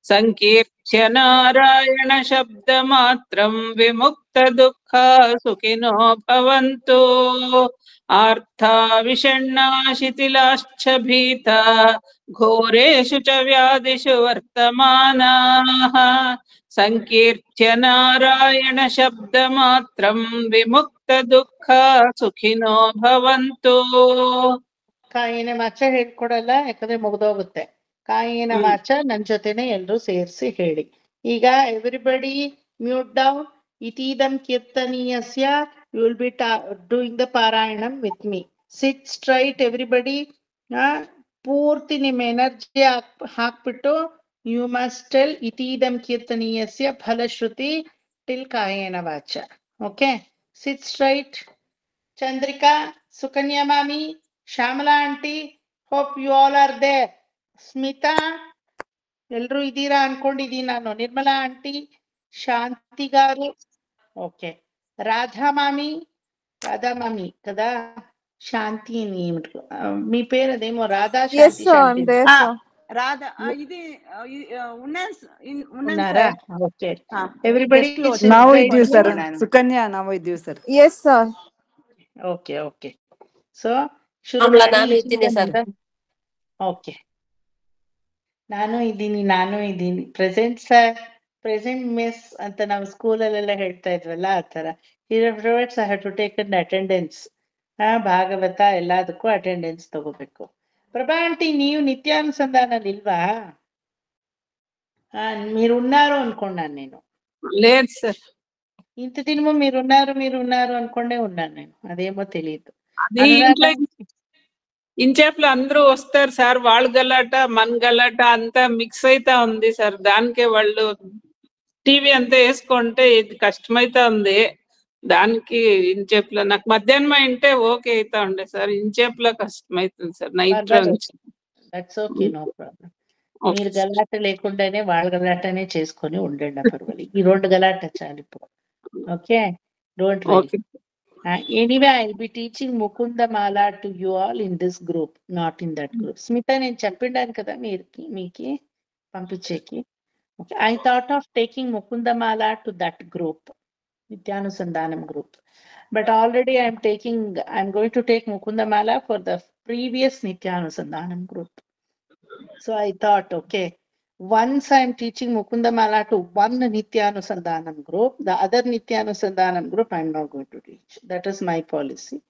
संकीर्त्य नारायण शब्दमात्रं विमुक्त दुःखा सुखिनो भवन्तु आर्ता विषण्णा शिथिलाश्च भीता घोरेषु च व्याधिषु वर्तमानाः संकीर्त्य नारायण शब्दमात्रं विमुक्त दुःखा सुखिनो भवन्तु. ಕಾಯಿನ ಮಾಚ ಹೇಳ್ಕೊಡಲ್ಲ, ಯಾಕಂದ್ರೆ ಮುಗ್ದೋಗುತ್ತೆ. ಕಾಯಿನ ಮಾಚ ನನ್ ಜೊತೆನೆ ಎಲ್ರು ಸೇರಿಸಿ ಹೇಳಿ. ಈಗ ಎವ್ರಿಬಡಿ ಮ್ಯೂಟ್ ಡೌನ್. ಇತೀದಂ ಕೀರ್ತನೀಯಸ್ಯ you will be doing the ಪಾರಾಯಣಂ with me. Sit straight everybody. ಪೂರ್ತಿ ನಿಮ್ಮ ಎನರ್ಜಿ ಹಾಕ್ಬಿಟ್ಟು ಯು ಮಸ್ಟ್ ಟೆಲ್ ಇತೀದಂ ಕೀರ್ತನೀಯಸ್ಯ ಫಲಶ್ರುತಿ ಟಿಲ್ ಕಾಯೇನ ವಾಚ. Okay, sit straight. Chandrika, Sukanya ಮಾಮಿ, Shyamala aunty, hope you all are there. Smita, ಎಲ್ರು ಇದ್ದೀರಾ ಅನ್ಕೊಂಡಿದ್ದೀನಿ ನಾನು. ನಿರ್ಮಲಾ ಆಂಟಿ, శాంతి గారు, ఓకే. రాధా మామి కదా, శాంతి అని మీ పేరు అదేమో రాధా శాంతి శాంతి రాధా ఇది ఉన్నారా? ఓకే, ఎవ్రీబడి ನಾವು ಇದ್ದೀವಿ ಸರ್. ಸುಕನ್ಯಾ ನಾವು ಇದ್ದೀವಿ sir. Yes sir. Okay okay. So ನಾನು ಇದ್ದೀನಿ ಸರ್. ಓಕೆ, ನಾನು ಇದ್ದೀನಿ. ಪ್ರೆಸೆಂಟ್ ಸರ್, ಪ್ರೆಸೆಂಟ್ ಮಿಸ್ ಅಂತ ನಾವು ಸ್ಕೂಲಲ್ಲೆಲ್ಲ ಹೇಳ್ತಾ ಇದ್ವಲ್ಲ, ಆ ತರ. I have to take an attendance. Bhagavata ಎಲ್ಲದಕ್ಕೂ ಅಟೆಂಡೆನ್ಸ್ ತಗೋಬೇಕು. ప్రభా ఆంటీ, నీవు నిత్యానుసంధానాలు ఇల్వా? మీరున్నారు అనుకున్నాను నేను. లేదు సార్, ఇంత దినము మీరున్నారు అనుకుండే ఉన్నాను నేను. అదేమో తెలియదు. ఇంచేపులు అందరూ వస్తారు సార్. వాళ్ళ గలాట మన గలాట అంతా మిక్స్ అయితా ఉంది సార్. దానికే వాళ్ళు టీవీ అంతా వేసుకుంటే ఇది కష్టమైతా ఉంది. దానికి ఇంచేపులో నాకు మధ్యాహ్నం అంటే ఓకే అయితా ఉండే సార్. ఇంచేపులో కష్టమైతుంది sir night. That's okay, no problem. మీరు గలాట లేకుండానే వాళ్ళ గలాటనే చేసుకొని ఉండండి, పర్వాలేదు. ఈ 2 గలాట చాలు ఇప్పుడు. Okay, don't worry. Anyway, I'll be teaching Mukundamala to you all in this group, not in that group. Smita, నేను చెప్పిండాను కదా మీకి పంపించేకి. Okay, I thought of taking Mukundamala to that group, Nityanusandhanam group. But already I'm going to take Mukundamala for the previous Nityanusandhanam group. So I thought, okay, once I'm teaching Mukundamala to one Nityanusandhanam group, the other Nityanusandhanam group I'm not going to teach. That is my policy.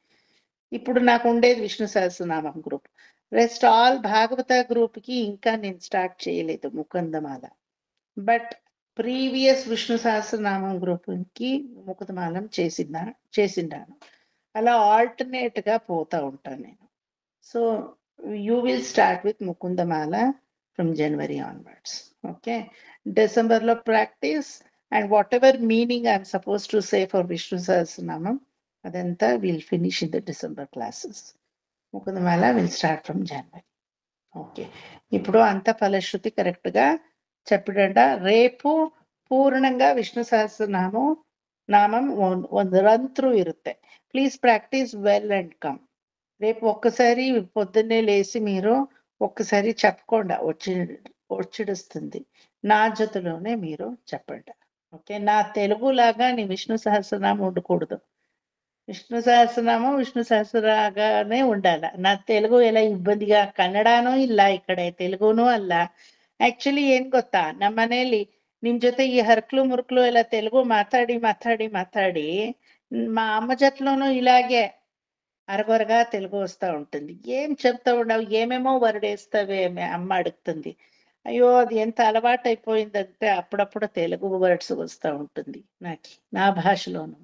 ఇప్పుడు నాకు ఉండేది Vishnu Sahasranamam group. Rest all Bhagavata group కి ఇంకా నేను start చేయలేదు Mukundamala. But previous Vishnu Sahasranamam group కి ముకుందమాలం చేసిండాను. అలా ఆల్టర్నేట్ గా పోతా ఉంటాను నేను. So you will start with Mukundamala from January onwards. Okay, డిసెంబర్లో practice and whatever meaning I'm supposed to say for Vishnu Sahasranamam అదంతా will finish in the December classes. Mukundamala will start from January. Okay, ఇప్పుడు అంత ఫలశ్రుతి కరెక్ట్గా చెప్పడంట. రేపు ಪೂರ್ಣಂగా ವಿಷ್ಣು ಸಹಸ್ರನಾಮಂ ಒಂದು ರಂತ್ರು ಇರುತ್ತೆ. Please practice well and come. రేపు ఒక్కసారి పొద్దున్నే లేచి మీరు ఒక్కసారి చెప్పకుండా వచ్చిడుస్తుంది. నా జతలోనే మీరు చెప్పండి. ఓకే, నా తెలుగు లాగా నీ విష్ణు సహస్రనామం ఉండకూడదు. విష్ణు సహస్రగానే ఉండాಲ. ನಾ ತೆಲುಗು ಎಲ್ಲ ಇಬ್ಬಂದಿಗ ಕನ್ನಡನೂ ಇಲ್ಲ ಈ ಕಡೆ ತೆಲುಗುನೂ ಅಲ್ಲ. ಆಕ್ಚುಲಿ ಏನ್ ಗೊತ್ತಾ, ನಮ್ಮ ಮನೆಯಲ್ಲಿ ನಿಮ್ ಜೊತೆ ಈ ಹರ್ಕ್ಲು ಮುರ್ಕ್ಲು ಎಲ್ಲ ತೆಲುಗು మాట్లాడి మా అమ్మ జట్లోనూ ఇలాగే అరగొరగా తెలుగు వస్తూ ఉంటుంది. ఏం చెప్తా ఉండవు, ఏమేమో వర్డేస్తావే అమ్మ అడుగుతుంది. అయ్యో అది ఎంత అలవాటు అయిపోయిందంటే అప్పుడప్పుడు తెలుగు వర్డ్స్ వస్తూ ఉంటుంది నాకు నా భాషలోనూ.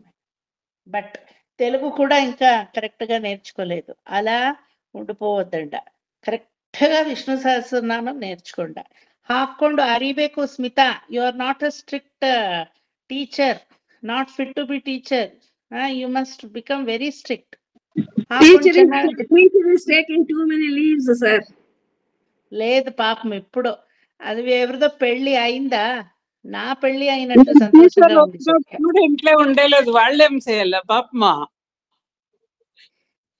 బట్ తెలుగు కూడా ఇంకా కరెక్ట్ గా నేర్చుకోలేదు. అలా ఉండిపోవద్దండ. కరెక్ట్ గా విష్ణు సహస్రనామం నేర్చుకోండ. ಹಾಕೊಂಡು ಅರಿಬೇಕು. Smita, you are not a strict teacher, not fit to be teacher. You must become very strict. Teacher is taking too many leaves, sir. లేదు పాపం, ఎప్పుడు అది ఎవరిదో పెళ్లి అయిందా? నా పెళ్లి అయినట్టు సంతోషంగా ఉంది. స్టూడెంట్లే ఉండలేదు, వాళ్ళేం చేయాల పాపమా?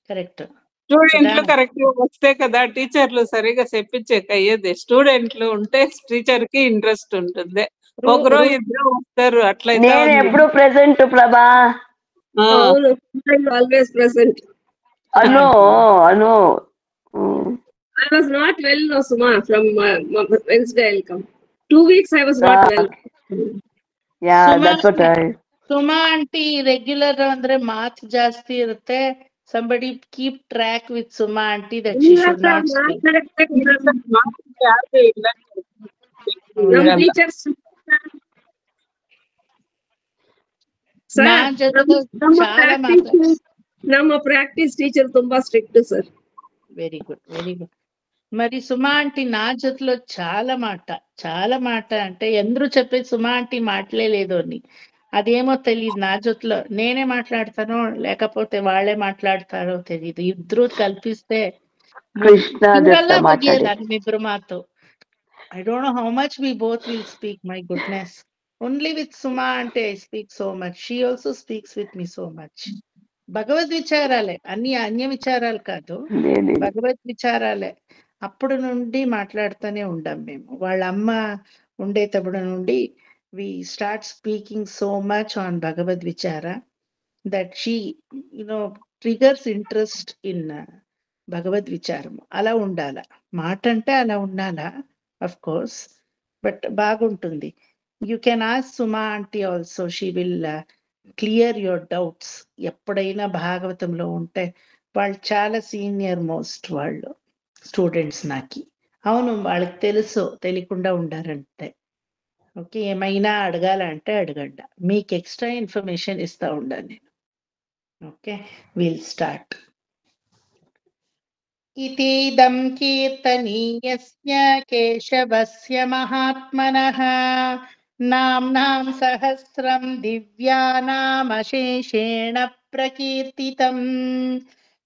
కరెక్ట్, స్టూడెంట్లు కరెక్ట్ గా వస్తే కదా టీచర్లు సరిగా చెప్పించేక అయ్యేది. స్టూడెంట్లు ఉంటే టీచర్ కి ఇంట్రెస్ట్ ఉంటుంది. ఒకరో ఇద్దరు వస్తారు, అట్లయితే నేను ఎప్పుడు ప్రెసెంట్ ప్రభా. Always present. Anu I was not well, no, Suma. From Wednesday I'll come. 2 weeks I was not well. Yeah, that's what I. Suma aunty regular ಅಂದ್ರೆ ಮಾತು ಜಾಸ್ತಿ ಇರುತ್ತೆ. somebody keep track with Suma aunty that she should not speak. Teachers, ನಮ್ಮ practice teacher ತುಂಬಾ strict sir. Very good, very good. మరి సుమా aunty నా జతలో చాలా మాట అంటే ఎందరూ చెప్పే సుమా ఆంటీ మాట్లాడలేదు అని. అదేమో తెలియదు, నా జతలో నేనే మాట్లాడతానో లేకపోతే వాళ్ళే మాట్లాడతారో తెలియదు. ఇద్దరు కల్పిస్తే నిమిబ్రు మాతో. I don't know how much we both will speak, my goodness. Only with Suma aunty I speak so much. She also speaks with me so much. భగవద్ విచారాలే అన్ని, అన్య విచారాలు కాదు, భగవద్ విచారాలే. అప్పుడు నుండి మాట్లాడుతూనే ఉండం మేము. వాళ్ళ అమ్మ ఉండేటప్పుడు నుండి we start speaking so much on భగవద్ విచార that she triggers interest in భగవద్ విచారం. అలా ఉండాల, మాట అంటే అలా ఉండాలా of course, but బాగుంటుంది. You can ask Suma aunty also, she will clear your doubts. ఎప్పుడైనా భాగవతంలో ఉంటే వాళ్ళు చాలా సీనియర్ మోస్ట్ వాళ్ళు స్టూడెంట్స్ నాకి. అవును, వాళ్ళకి తెలుసు, తెలియకుండా ఉండారంటే. ఓకే, ఏమైనా అడగాలంటే అడగండి, మీకు ఎక్స్ట్రా ఇన్ఫర్మేషన్ ఇస్తా ఉండాలి నేను. Okay, will start. ఇతీదం కీర్తనీయస్య కేశవస్య మహాత్మనః నామ్నాం సహస్రం దివ్యానామశేషేణ ప్రకీర్తితం.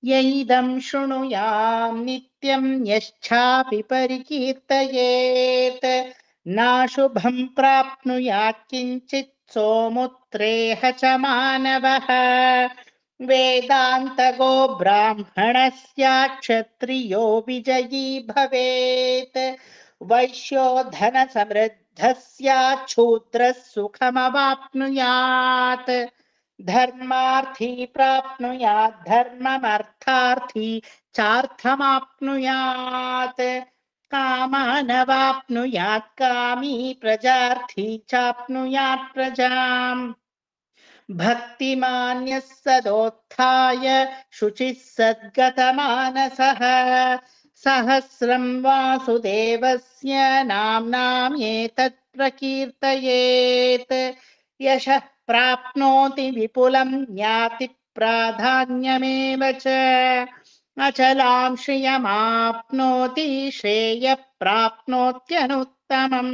యైదం శృణుయాం నిత్యం యశ్చాపి పరికీర్తయేత్ నాశుభం ప్రాప్నుయాత్ కించిత్ సోముత్రేహ చ మానవః. వేదాంతగో బ్రాహ్మణస్య క్షత్రియో విజయీ భవేత్. వైశ్యో ధన సమృద్ధస్య శూద్రః సుఖమవాప్నుయాత్. ధర్మార్థీ ప్రాప్నుయాత్ ధర్మమర్థార్థీ చార్థమాప్నుయాత్. కామానవాప్నుయాత్ కామీ ప్రజార్థీ చాప్నుయాత్ ప్రజాం. भक्तिमान्यः सदोत्थाय शुचिः सद्गतमानसः सहस्रं वासुदेवस्य नाम्नाम् एतत् प्रकीर्तयेत् यशः प्राप्नोति विपुलं ज्ञाति प्राधान्यमेव च अचलां श्रियमाप्नोति श्रेयः प्राप्नोत्यनुत्तमम्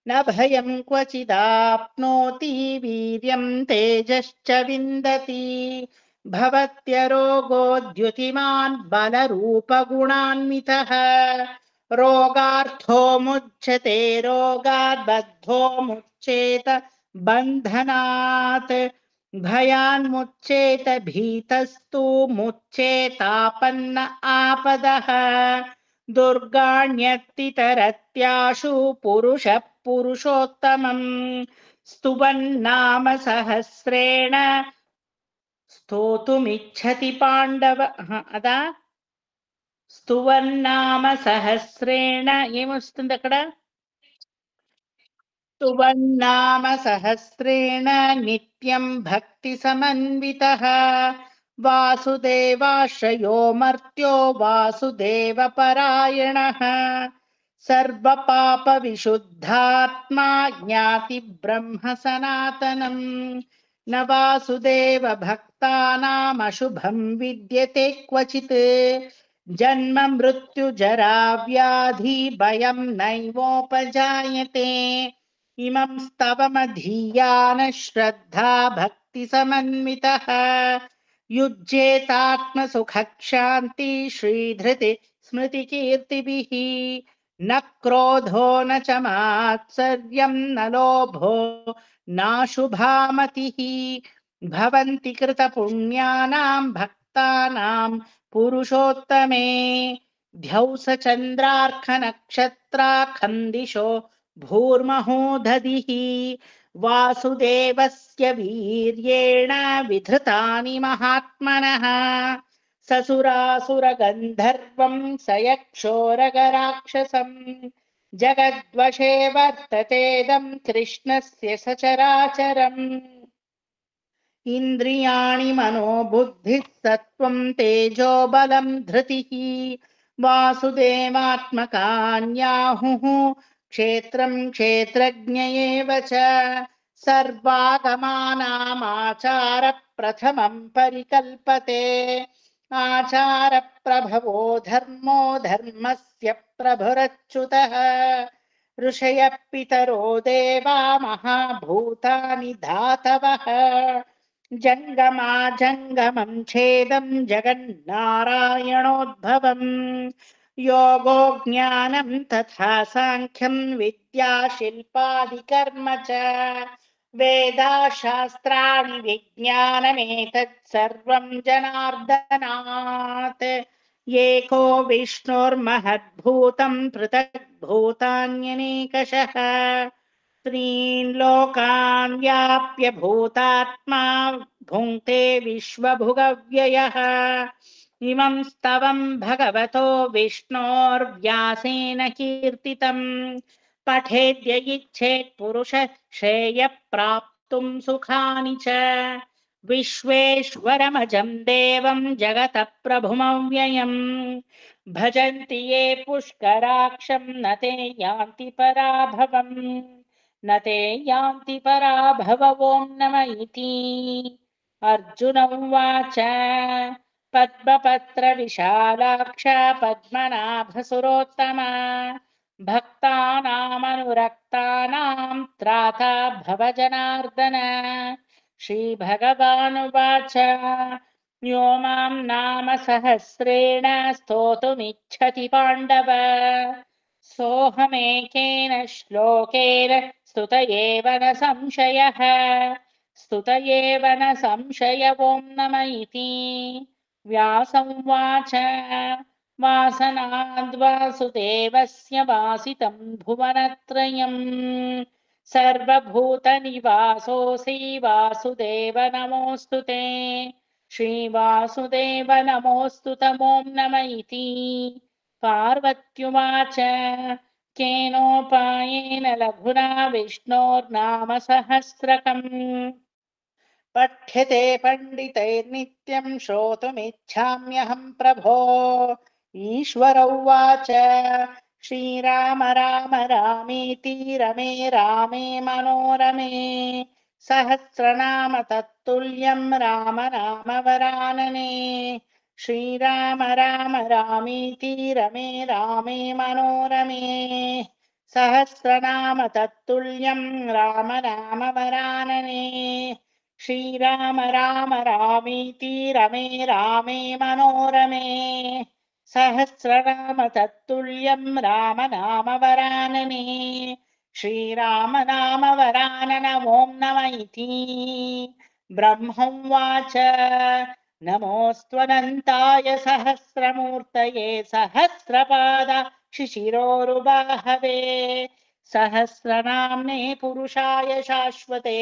न भयं क्वचिदाप्नोति वीर्यं तेजश्च विन्दति भवत्यरोगो द्युतिमान् बलरूपगुणान्वितः रोगार्थो मुच्यते रोगात् बद्धो मुच्येत बन्धनात् भयान्मुच्येत भीतस्तु मुच्येतापन्न आपदः दुर्गाण्यतितरत्याशु पुरुषः पुरुषोत्तमम् स्तुवन्नाम सहस्रेण स्तोतुमिच्छति पाण्डव అదా స్తువన్నామ సహస్రేణ ఏమొస్తుంది అక్కడ స్తువన్నామ సహస్రేణ నిత్యం భక్తి సమన్వితః వాసుదేవాశ్రయో మర్త్యో వాసుదేవ పరాయణః సర్వపాప విశుద్ధాత్మా జ్ఞాతి బ్రహ్మ సనాతనం న వాసుదేవ భక్తానామశుభం విద్యతే క్వచిత్ జన్మ మృత్యు జరా వ్యాధి భయం నైవోపజాయతే ఇమం స్తవమధీయాన శ్రద్ధా భక్తి సమన్వితః యుజ్యేతాత్మసుఖక్షాంతి శ్రీధృతి స్మృతి కీర్తిభిః న క్రోధో న చ మాత్సర్యం న లోభో నాశుభామతిః భవంతి కృత పుణ్యానాం భక్తానాం పురుషోత్తమే ధ్యౌస చంద్రార్క నక్షత్రాఖందిశో భూర్మహోదధిః వాసుదేవస్య వీర్యేణ విధృతాని మహాత్మనః ససురాసుర గంధర్వం సయక్షోరగరాక్షసం జగద్వశే వర్తతేదం కృష్ణస్య సచరాచరం ఇంద్రియాణి మనోబుద్ధిః సత్వం తేజో బలం ధృతిః వాసుదేవాత్మకాన్యాహుః క్షేత్రం క్షేత్రజ్ఞ ఏవ చ సర్వాగమానామాచార ప్రథమం పరికల్పతే ఆచార ప్రభవో ధర్మో ధర్మస్య ప్రభురచ్యుతః ఋషయః పితరో దేవా మహాభూతాని ధాతవః జంగమా జంగమం ఛేదం జగన్నారాయణోద్భవం యోగో జ్ఞానం తథా సాంఖ్యం విద్యా శిల్పాది కర్మ చ వేదా శాస్త్రాణి విజ్ఞానమేతత్ సర్వం జనార్దనాత్ ఏకో విష్ణుర్మహద్భూతం పృథగ్భూతాన్యనేకశః త్రీన్ లోకాన్ వ్యాప్య భూతాత్మా భుంక్తే విశ్వభుగవ్యయః ఇమం స్తవం భగవతో విష్ణోర్వ్యాసేన కీర్తితం పఠేద్య ఇచ్ఛేత్ పురుష శ్రేయ ప్రాప్తుం సుఖాని చ విశ్వేశ్వరమజం దేవం జగత ప్రభుమవ్యయం భజంతి ఏ పుష్కరాక్షం నతే యాంతి పరాభవం నతే యాంతి పరాభవ ఓం నమ ఇతి అర్జున ఉవాచ పద్మపత్ర విశాలాక్ష పద్మనాభసురోత్తమ భక్తానామనురక్తానాం త్రాతా భవ జనార్దన శ్రీభగవానువాచ యో మాం నామ సహస్రేణ స్తోతుమిచ్చతి పాండవ సోహమేకేన శ్లోకేన స్తుత ఏవ న సంశయః స్తుత ఏవ న సంశయ ఓం నమ ఇతి వ్యాసమువాచ వాసనాద్వాసుదేవస్య వాసితం భువనత్రయం సర్వభూతనివాసోऽసి వాసుదేవ నమోऽస్తుతే శ్రీవాసుదేవ నమోऽస్తు ఓం నమ ఇతి పార్వత్యువాచ కేనోపాయేన లఘునా విష్ణోర్నామ సహస్రకం पठ्यते पण्डितैर्नित्यं श्रोतुमिच्छाम्यहं प्रभो। ईश्वर उवाच श्रीराम राम रामेति रमे रामे मनोरमे सहस्रनाम तत्तुल्यं राम नाम वरानने। श्रीराम राम रामेति रमे रामे मनोरमे सहस्रनाम तत्तुल्यं राम नाम वरानने। श्रीराम राम रामेति रमे रामे मनोरमे सहस्रनाम तत्तुल्यं राम नाम वरानने। श्रीराम नाम वरानन ॐ नमः इति ब्रह्मोवाच नमोऽस्त्वनन्ताय सहस्रमूर्तये सहस्रपाद शिशिरोरुबाहवे सहस्रनाम्ने पुरुषाय शाश्वते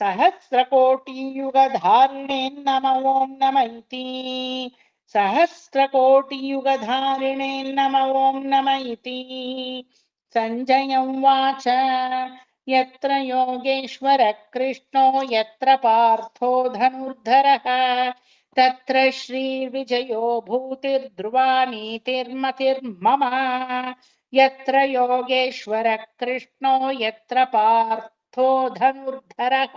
सहस्रकोटियुगधारिणे नमो ॐ नमः इति सहस्रकोटियुगधारिणे नमो ॐ नमः इति। सञ्जय उवाच यत्र योगेश्वर कृष्णो यत्र पार्थो धनुर्धरः तत्र श्रीर्विजयो भूतिर्ध्रुवा नीतिर्मतिर्मम। यत्र योगेश्वर कृष्णो यत्र पार्थो धनुर्धरः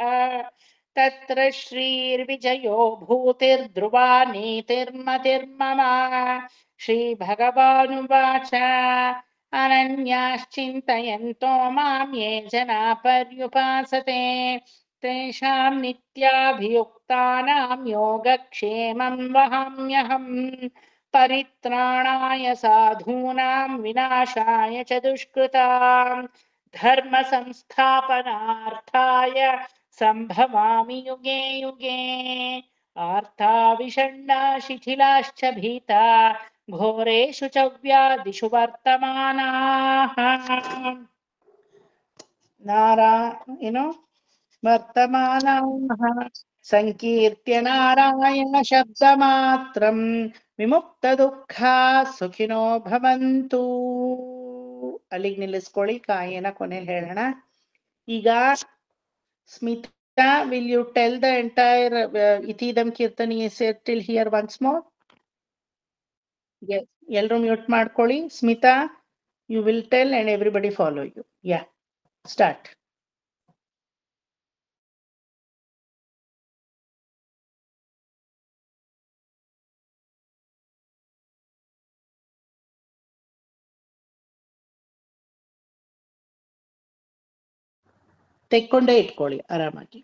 तत्र श्रीर्विजयो भूतिर्ध्रुवा नीतिर्मतिर्मम। श्रीभगवानुवाच अनन्याश्चिन्तयन्तो मां ये जना पर्युपासते तेषां नित्याभियुक्तानां योगक्षेमं वहाम्यहम्। परित्राणाय साधूनां विनाशाय च दुष्कृतां धर्म संस्थापनार्थाय सम्भवामि युगे युगे। आर्ता शिथिलाश्च भीता घोरेषु च व्याधिषु वर्तमानाः वर्तमानाः संकीर्त्य नारायण शब्दमात्रं विमुक्तदुःखा सुखिनो भवन्तु. ಅಲ್ಲಿಗೆ ನಿಲ್ಲಿಸ್ಕೊಳ್ಳಿ, ಕಾಯೇನ ಕೊನೆಯಲ್ಲಿ ಹೇಳೋಣ. ಈಗ Smita, will you tell the entire ಇತೀದಂ ಕೀರ್ತನಿ till here once more? Yes, ಎಲ್ಲರೂ ಮ್ಯೂಟ್ ಮಾಡ್ಕೊಳ್ಳಿ. Smita, you will tell and everybody follow you. Yeah, start. ತೆಕ್ಕೊಂಡೇ ಇಟ್ಕೊಳ್ಳಿ ಆರಾಮಾಗಿ.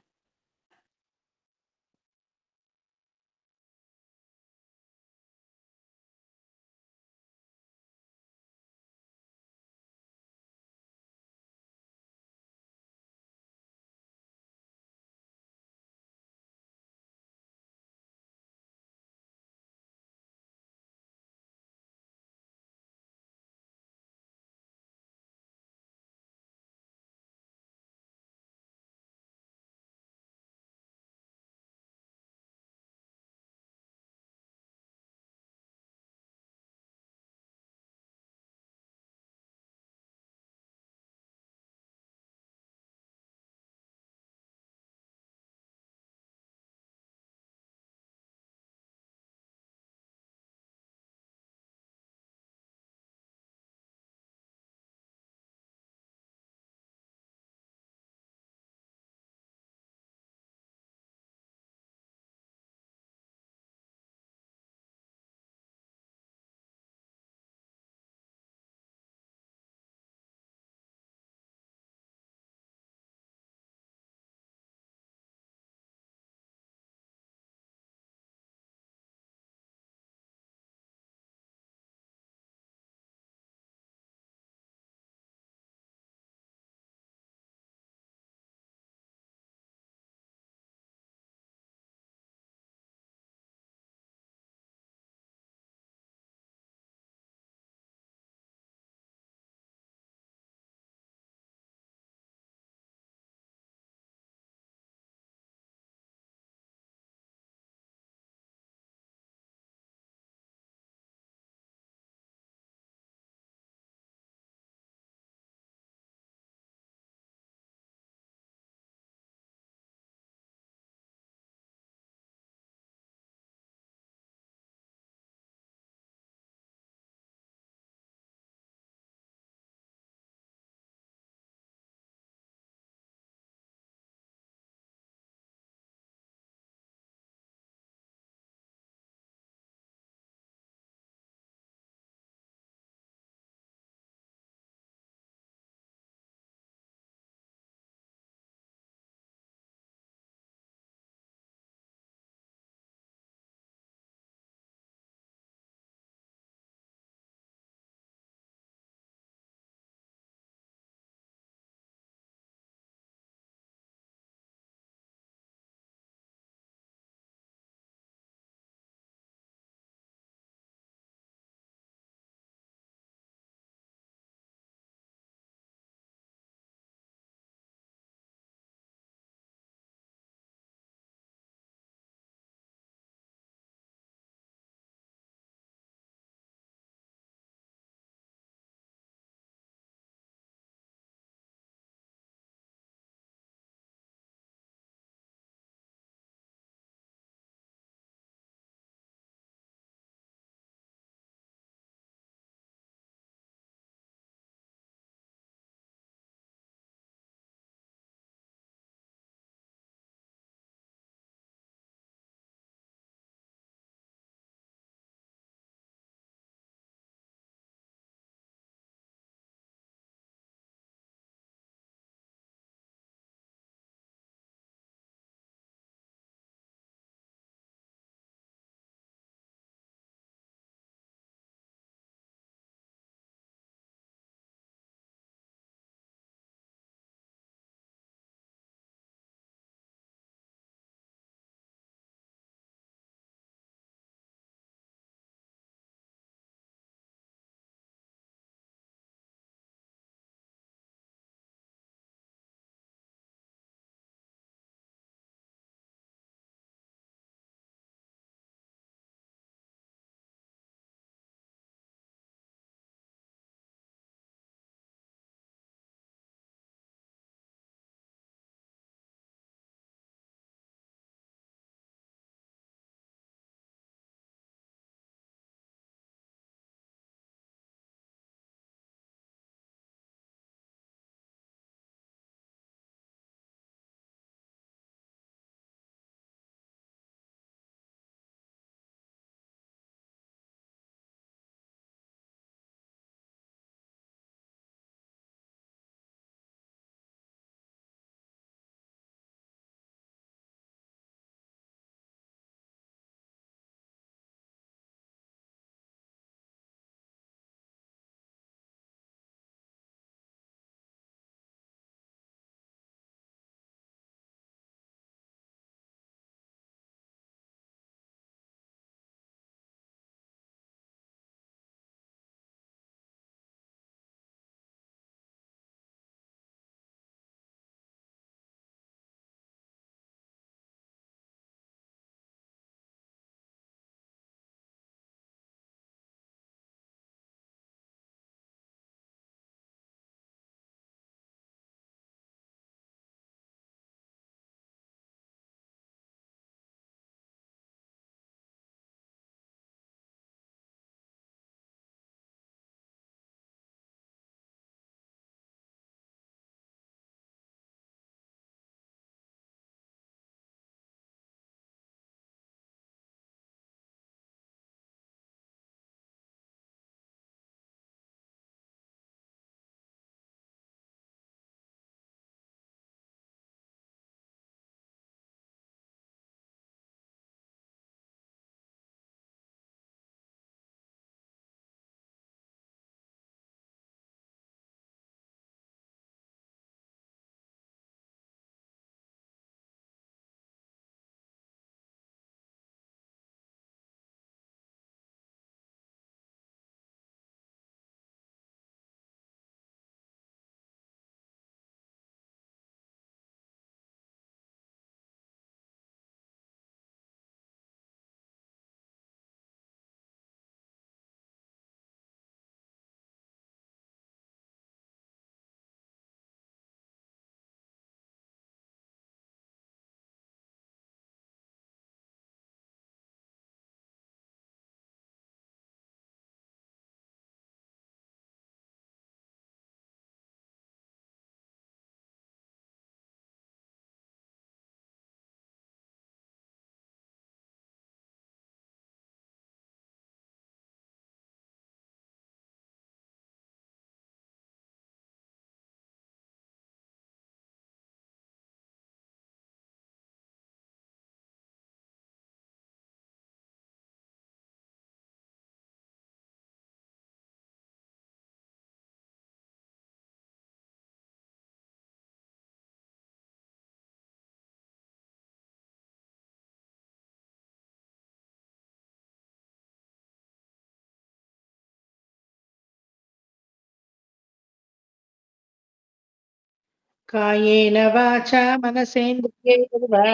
ಕಾಯೇನ ವಾಚಾ ಮನಸೇಂದ್ರಿಯೈರ್ವಾ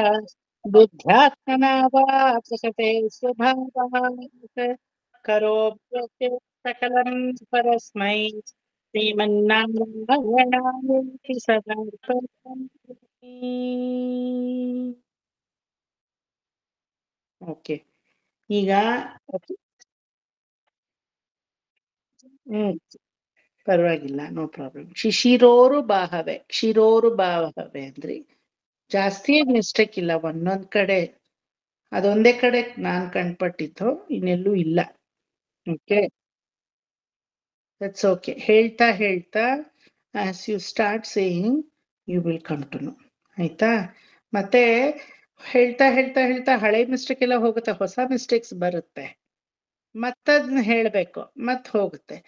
ಬುದ್ಧ್ಯಾತ್ಮನಾ ವಾ ಪ್ರಕೃತೆ ಸ್ವಭಾವಾತ್ ಕರೋಮ್ಯತೆ ಸಕಲಂ ಪರಸ್ಮೈ ಶ್ರೀಮನ್ನಾರಾಯಣಾಯೇತಿ ಸದಾರ್ಪಣಮಿ. ಓಕೆ, ಈಗ ಪರವಾಗಿಲ್ಲ, ನೋ ಪ್ರಾಬ್ಲಮ್. ಶಿಶಿರೋರು ಬಾಹವೆ, ಕ್ಷಿರೋರು ಬಾಹವೆ ಅಂದ್ರಿ. ಜಾಸ್ತಿ ಮಿಸ್ಟೇಕ್ ಇಲ್ಲ, ಒಂದೊಂದ್ ಕಡೆ ಅದೊಂದೇ ಕಡೆ ನಾನ್ ಕಂಡ್ಪಟ್ಟಿದ್ದು, ಇನ್ನೆಲ್ಲೂ ಇಲ್ಲ. Okay, that's okay. ಹೇಳ್ತಾ ಹೇಳ್ತಾ as you start saying you will come to know. ಆಯ್ತಾ? ಮತ್ತೆ ಹೇಳ್ತಾ ಹೇಳ್ತಾ ಹೇಳ್ತಾ ಹಳೆ ಮಿಸ್ಟೇಕ್ ಎಲ್ಲ ಹೋಗುತ್ತೆ, ಹೊಸ ಮಿಸ್ಟೇಕ್ಸ್ ಬರುತ್ತೆ, ಮತ್ತದನ್ನ ಹೇಳ್ಬೇಕು, ಮತ್ ಹೋಗುತ್ತೆ.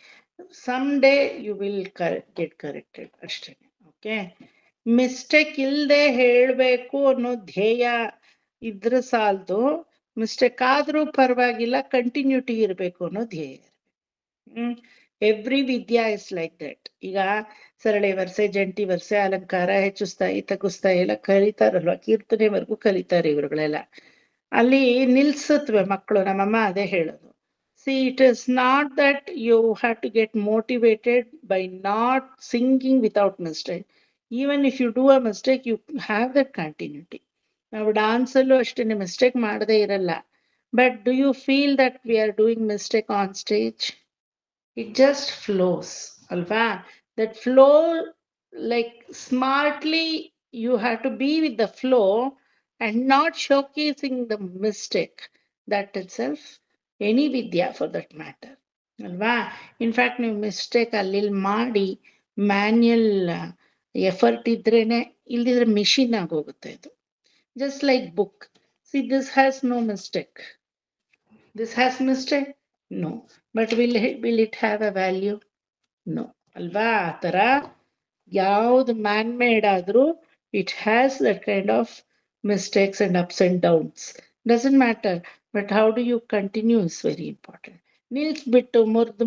Some day you will get corrected ಅಷ್ಟೇ. ಓಕೆ, ಮಿಸ್ಟೇಕ್ ಇಲ್ಲದೆ ಹೇಳ್ಬೇಕು ಅನ್ನೋ ಧ್ಯೇಯ ಇದ್ರ ಸಾಲದು. ಮಿಸ್ಟೇಕ್ ಆದ್ರೂ ಪರವಾಗಿಲ್ಲ, ಕಂಟಿನ್ಯೂಟಿ ಇರಬೇಕು ಅನ್ನೋ ಧ್ಯೇಯ. Every Vidya is like that. ಈಗ ಸರಳೆ ವರ್ಸೆ, ಜಂಟಿ ವರ್ಸೆ, ಅಲಂಕಾರ, ಹೆಚ್ಚಿಸ್ತಾಯಿ ತಗ್ಗಿಸ್ತಾಯಿ ಎಲ್ಲ ಕಲಿತಾರಲ್ವ, ಕೀರ್ತನೆವರೆಗೂ ಕಲಿತಾರೆ ಇವರುಗಳೆಲ್ಲ. ಅಲ್ಲಿ ನಿಲ್ಸತ್ವೆ ಮಕ್ಕಳು. ನಮ್ಮಮ್ಮ ಅದೇ ಹೇಳೋದು. See, it is not that you have to get motivated by not singing without mistake. Even if you do a mistake, you have that continuity. ನಾವು ಡಾನ್ಸಲ್ಲೂ ಅಷ್ಟೇ ಮಿಸ್ಟೇಕ್ ಮಾಡದೇ ಇರಲ್ಲ. But do you feel that we are doing mistake on stage? It just flows ಅಲ್ವಾ? That flow, like smartly you have to be with the flow and not showcasing the mistake. That itself any vidya for that matter ಅಲ್ವಾ? In fact ನೀವು mistake ಅಲ್ಲಿ ಮಾಡಿ manual effort ಇದ್ರೇನೆ, ಇಲ್ದಿದ್ರೆ machine ಆಗೋಗುತ್ತೆ ಇದು. Just like book. See, this has no mistake, this has mistake, no, but will it have a value? No ಅಲ್ವಾ? ಆ ಥರ ಯಾವ್ದು ಮ್ಯಾನ್ ಮೇಡ್ ಆದ್ರೂ it has that kind of mistakes and ups and downs. Doesn't matter, but how do you continue is very important. ನಿಲ್ಸ್ಬಿಟ್ಟು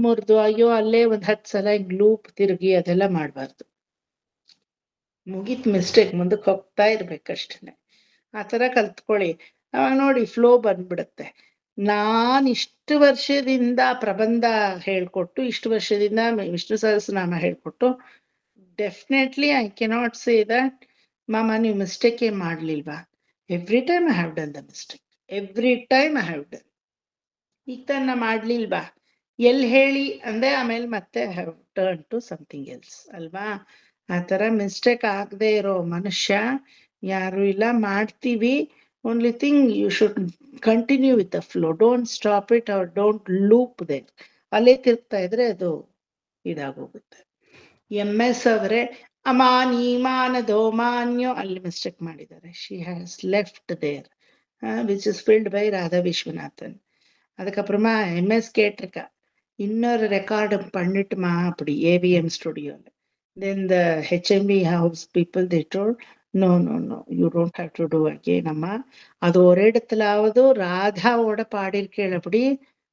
ಮುರಿದು ಅಯ್ಯೋ ಅಲ್ಲೇ 10 ಸಲ ಲೂಪ್ ತಿರುಗಿ ಅದೆಲ್ಲ ಮಾಡಬಾರ್ದು. ಮುಗೀತ್ ಮಿಸ್ಟೇಕ್, ಮುಂದಕ್ಕೆ ಹೋಗ್ತಾ ಇರ್ಬೇಕಷ್ಟೇ. ಆ ಥರ ಕಲ್ತ್ಕೊಳ್ಳಿ. ಅವಾಗ ನೋಡಿ ಫ್ಲೋ ಬಂದ್ಬಿಡುತ್ತೆ. ನಾನ್ ಇಷ್ಟು ವರ್ಷದಿಂದ ಪ್ರಬಂಧ ಹೇಳ್ಕೊಟ್ಟು, ಇಷ್ಟು ವರ್ಷದಿಂದ ವಿಷ್ಣು ಸಹಸ್ರನಾಮ ಹೇಳ್ಕೊಟ್ಟು, definitely I cannot say that ಮಾಮ ನೀವು ಮಿಸ್ಟೇಕೇ ಮಾಡ್ಲಿಲ್ವಾ. Every time I have done the mistake, every time I have done. ಈಗ ತನ್ನ ಮಾಡ್ಲಿಲ್ವಾ, ಎಲ್ಲಿ ಹೇಳಿ ಅಂದೆ, ಆಮೇಲೆ ಮತ್ತೆ I have turn to something else ಅಲ್ವಾ? ಆ ಥರ ಮಿಸ್ಟೇಕ್ ಆಗದೆ ಇರೋ ಮನುಷ್ಯ ಯಾರು ಇಲ್ಲ. ಮಾಡ್ತೀವಿ, only thing you should continue with the flow, don't stop it or don't loop there. ಅಲ್ಲೇ ತಿರುಗ್ತಾ ಇದ್ರೆ ಅದು ಇದಾಗೋಗುತ್ತೆ. MS ಅವರೇ ಅಮಾನಿ ಮಾನದೋ ಮಾನ್ಯೋ ಅಲ್ಲಿ ಮಿಸ್ಟೇಕ್ ಮಾಡಿದ್ದಾರೆ. She has left there which is filled by Radha Vishwanathan. அதுக்கப்புறமா MS கேட்டிருக்கா, இன்னொரு ரெக்கார்டு பண்ணிட்டுமா அப்படி AVM ஸ்டுடியோல. Then the HMV house people they told no you don't have to do again அம்மா. அது ஒரு இடத்துலாவது ராதாவோட பாடியிருக்கேள் அப்படி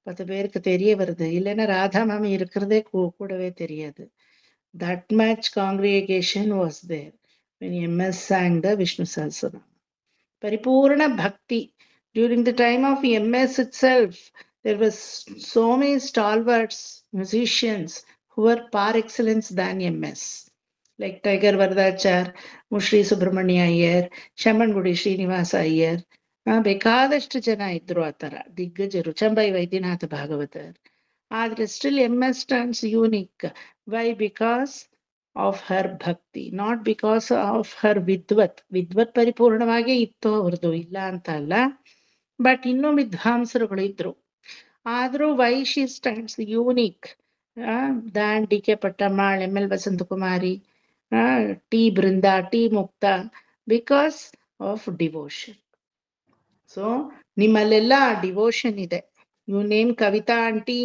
10 பேருக்கு தெரிய வருது. இல்லைன்னா ராதா மாமி இருக்கிறதே கூடவே தெரியாது. That much congregation was there when MS sang the Vishnu Sahasranam. Paripurna Bhakti. During the time of MS itself, there was so many stalwarts musicians who were par excellence than MS, like Tiger Vardachar, Mushri Subramania Iyer, Shamangudi Srinivasa Iyer. ಬೇಕಾದಷ್ಟು ಜನ ಇದ್ರು ಆ ಥರ ದಿಗ್ಗಜರು. ಚಂಬೈ ವೈದ್ಯನಾಥ ಭಾಗವತರ್. ಆದ್ರೆ still MS stands unique. Why? Because of her bhakti, not because of her vidvat. Vidvat ಪರಿಪೂರ್ಣವಾಗಿ ಇತ್ತು ಅವ್ರದ್ದು, ಇಲ್ಲ ಅಂತ ಅಲ್ಲ, ಬಟ್ ಇನ್ನೂ ವಿದ್ವಾಂಸರುಗಳು ಇದ್ರು. ಆದ್ರೂ why she stands unique than DK Pattammal, ML Vasanthakumari, T Brinda, T Mukta, because of devotion. So ನಿಮ್ಮಲ್ಲೆಲ್ಲ ಡಿವೋಷನ್ ಇದೆ. You name Kavitha aunty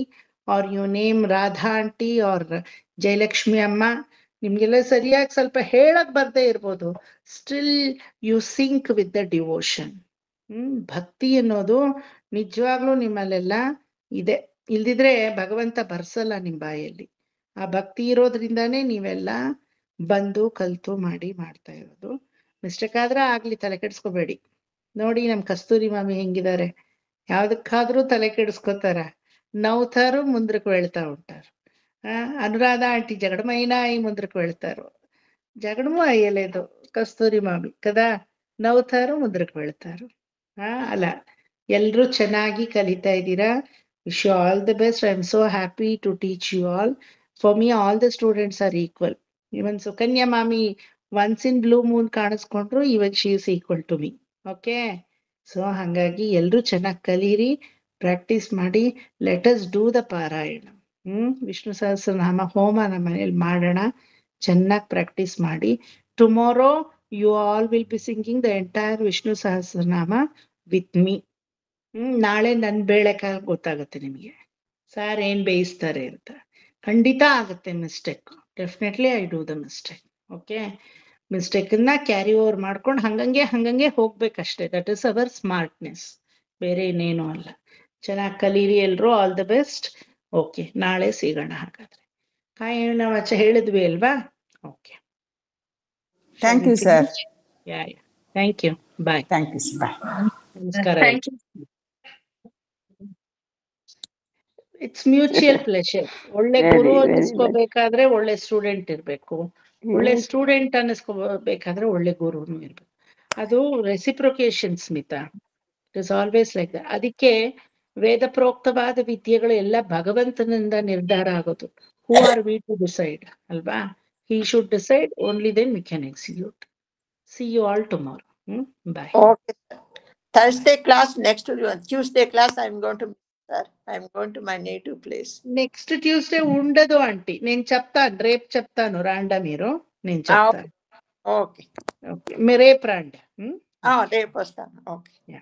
or you name Radha aunty or Jayalakshmi amma, ನಿಮ್ಗೆಲ್ಲ ಸರಿಯಾಗಿ ಸ್ವಲ್ಪ ಹೇಳಕ್ ಬರ್ದೇ ಇರ್ಬೋದು, still you sync with the devotion. ಭಕ್ತಿ ಅನ್ನೋದು ನಿಜವಾಗ್ಲೂ ನಿಮ್ಮಲ್ಲೆಲ್ಲ ಇದೆ. ಇಲ್ದಿದ್ರೆ ಭಗವಂತ ಬರ್ಸಲ್ಲ ನಿಮ್ ಬಾಯಲ್ಲಿ. ಆ ಭಕ್ತಿ ಇರೋದ್ರಿಂದಾನೇ ನೀವೆಲ್ಲ ಬಂದು ಕಲ್ತು ಮಾಡ್ತಾ ಇರೋದು. ಮಿಸ್ಟೇಕ್ ಆದ್ರೆ ಆಗ್ಲಿ, ತಲೆ ಕೆಡಿಸ್ಕೋಬೇಡಿ. ನೋಡಿ ನಮ್ ಕಸ್ತೂರಿ ಮಾಮಿ ಹೆಂಗಿದ್ದಾರೆ, ಯಾವ್ದಕ್ಕಾದ್ರೂ ತಲೆ ಕೆಡಿಸ್ಕೋತಾರ, నవ్వుతారు, ముందుకు వెళ్తా ఉంటారు. అనురాధ ఆంటీ జగడమైనాయి ముందుకు వెళ్తారు, జగడము అయ్యలేదు కస్తూరి మామి కదా, నవ్వుతారు, ముందుకు వెళ్తారు. అలా ఎల్ರೂ ಚೆನ್ನಾಗಿ ಕಲಿತಾ ಇದ್ದೀರಾ. Wish you all the best. I am so happy to teach you all. For me all the students are equal. Even Sukanya mami once in blue moon ಕಾಣಿಸ್ಕೊಂಡ್ರು, even she is equal to me. Okay, so ಹಾಗಾಗಿ ಎಲ್ರೂ ಚೆನ್ನಾಗಿ ಕಲೀರಿ, practice ಮಾಡಿ. Let us do the ಪಾರಾಯಣ. ವಿಷ್ಣು ಸಹಸ್ರನಾಮ ಹೋಮ ನಮ್ಮ ಮನೇಲಿ ಮಾಡೋಣ, ಚೆನ್ನಾಗಿ ಪ್ರಾಕ್ಟೀಸ್ ಮಾಡಿ. Tomorrow you all will be singing the entire Vishnu Sahasranama with me. ನಾಳೆ ನನ್ ಬೇಳೆಕಾಯಿ ಗೊತ್ತಾಗುತ್ತೆ ನಿಮಗೆ, ಸಾರ್ ಏನ್ ಬೇಯಿಸ್ತಾರೆ ಅಂತ. ಖಂಡಿತ ಆಗುತ್ತೆ mistake, definitely I do the mistake. Okay, ಮಿಸ್ಟೇಕನ್ನ ಕ್ಯಾರಿ ಓವರ್ ಮಾಡ್ಕೊಂಡು ಹಂಗಂಗೆ ಹೋಗ್ಬೇಕಷ್ಟೇ. ದಟ್ ಇಸ್ ಅವರ್ ಸ್ಮಾರ್ಟ್ನೆಸ್, ಬೇರೆ ಇನ್ನೇನು ಅಲ್ಲ. ಚೆನ್ನಾಗಿ ಕಲೀರಿ ಎಲ್ರು. All the best. ಓಕೆ, ನಾಳೆ ಸಿಗೋಣ ಹಾಗಾದ್ರೆ. ಕಾಯಿನ ವಾಚ ಹೇಳಿದ್ವಿ ಅಲ್ವಾ? Okay, thank you sir. Ya thank you. Bye. Thank you sir. Bye. ನಮಸ್ಕಾರ. Thank you. It's mutual pleasure. ಒಳ್ಳೆ Very, ಗುರು very ಅನ್ನಿಸ್ಕೋಬೇಕಾದ್ರೆ ಒಳ್ಳೆ ಸ್ಟೂಡೆಂಟ್ ಇರ್ಬೇಕು, ಒಳ್ಳೆ ಸ್ಟೂಡೆಂಟ್ ಅನ್ನಿಸ್ಕೋಬೇಕಾದ್ರೆ ಒಳ್ಳೆ ಗುರುನು ಇರ್ಬೇಕು. ಅದು reciprocation Smitha. It is always like that. ಅದಕ್ಕೆ ವೇದ ಪ್ರೋಕ್ತವಾದ ವಿದ್ಯೆಗಳು ಎಲ್ಲ ಭಗವಂತನಿಂದ ನಿರ್ಧಾರ ಆಗೋದು. Who are we to decide ಅಲ್ವಾ? He should decide, only then we can execute. See you all tomorrow. Bye. Okay. Thursday class, next Tuesday class, I'm going to my native place. Next Tuesday ఉండదు aunty, నేను చెప్తాను, రేపు చెప్తాను. రాండా మీరు, నేను చెప్తాను. Okay. Okay, మీరు రేపు రండి. రేపు వస్తాను. ఓకే.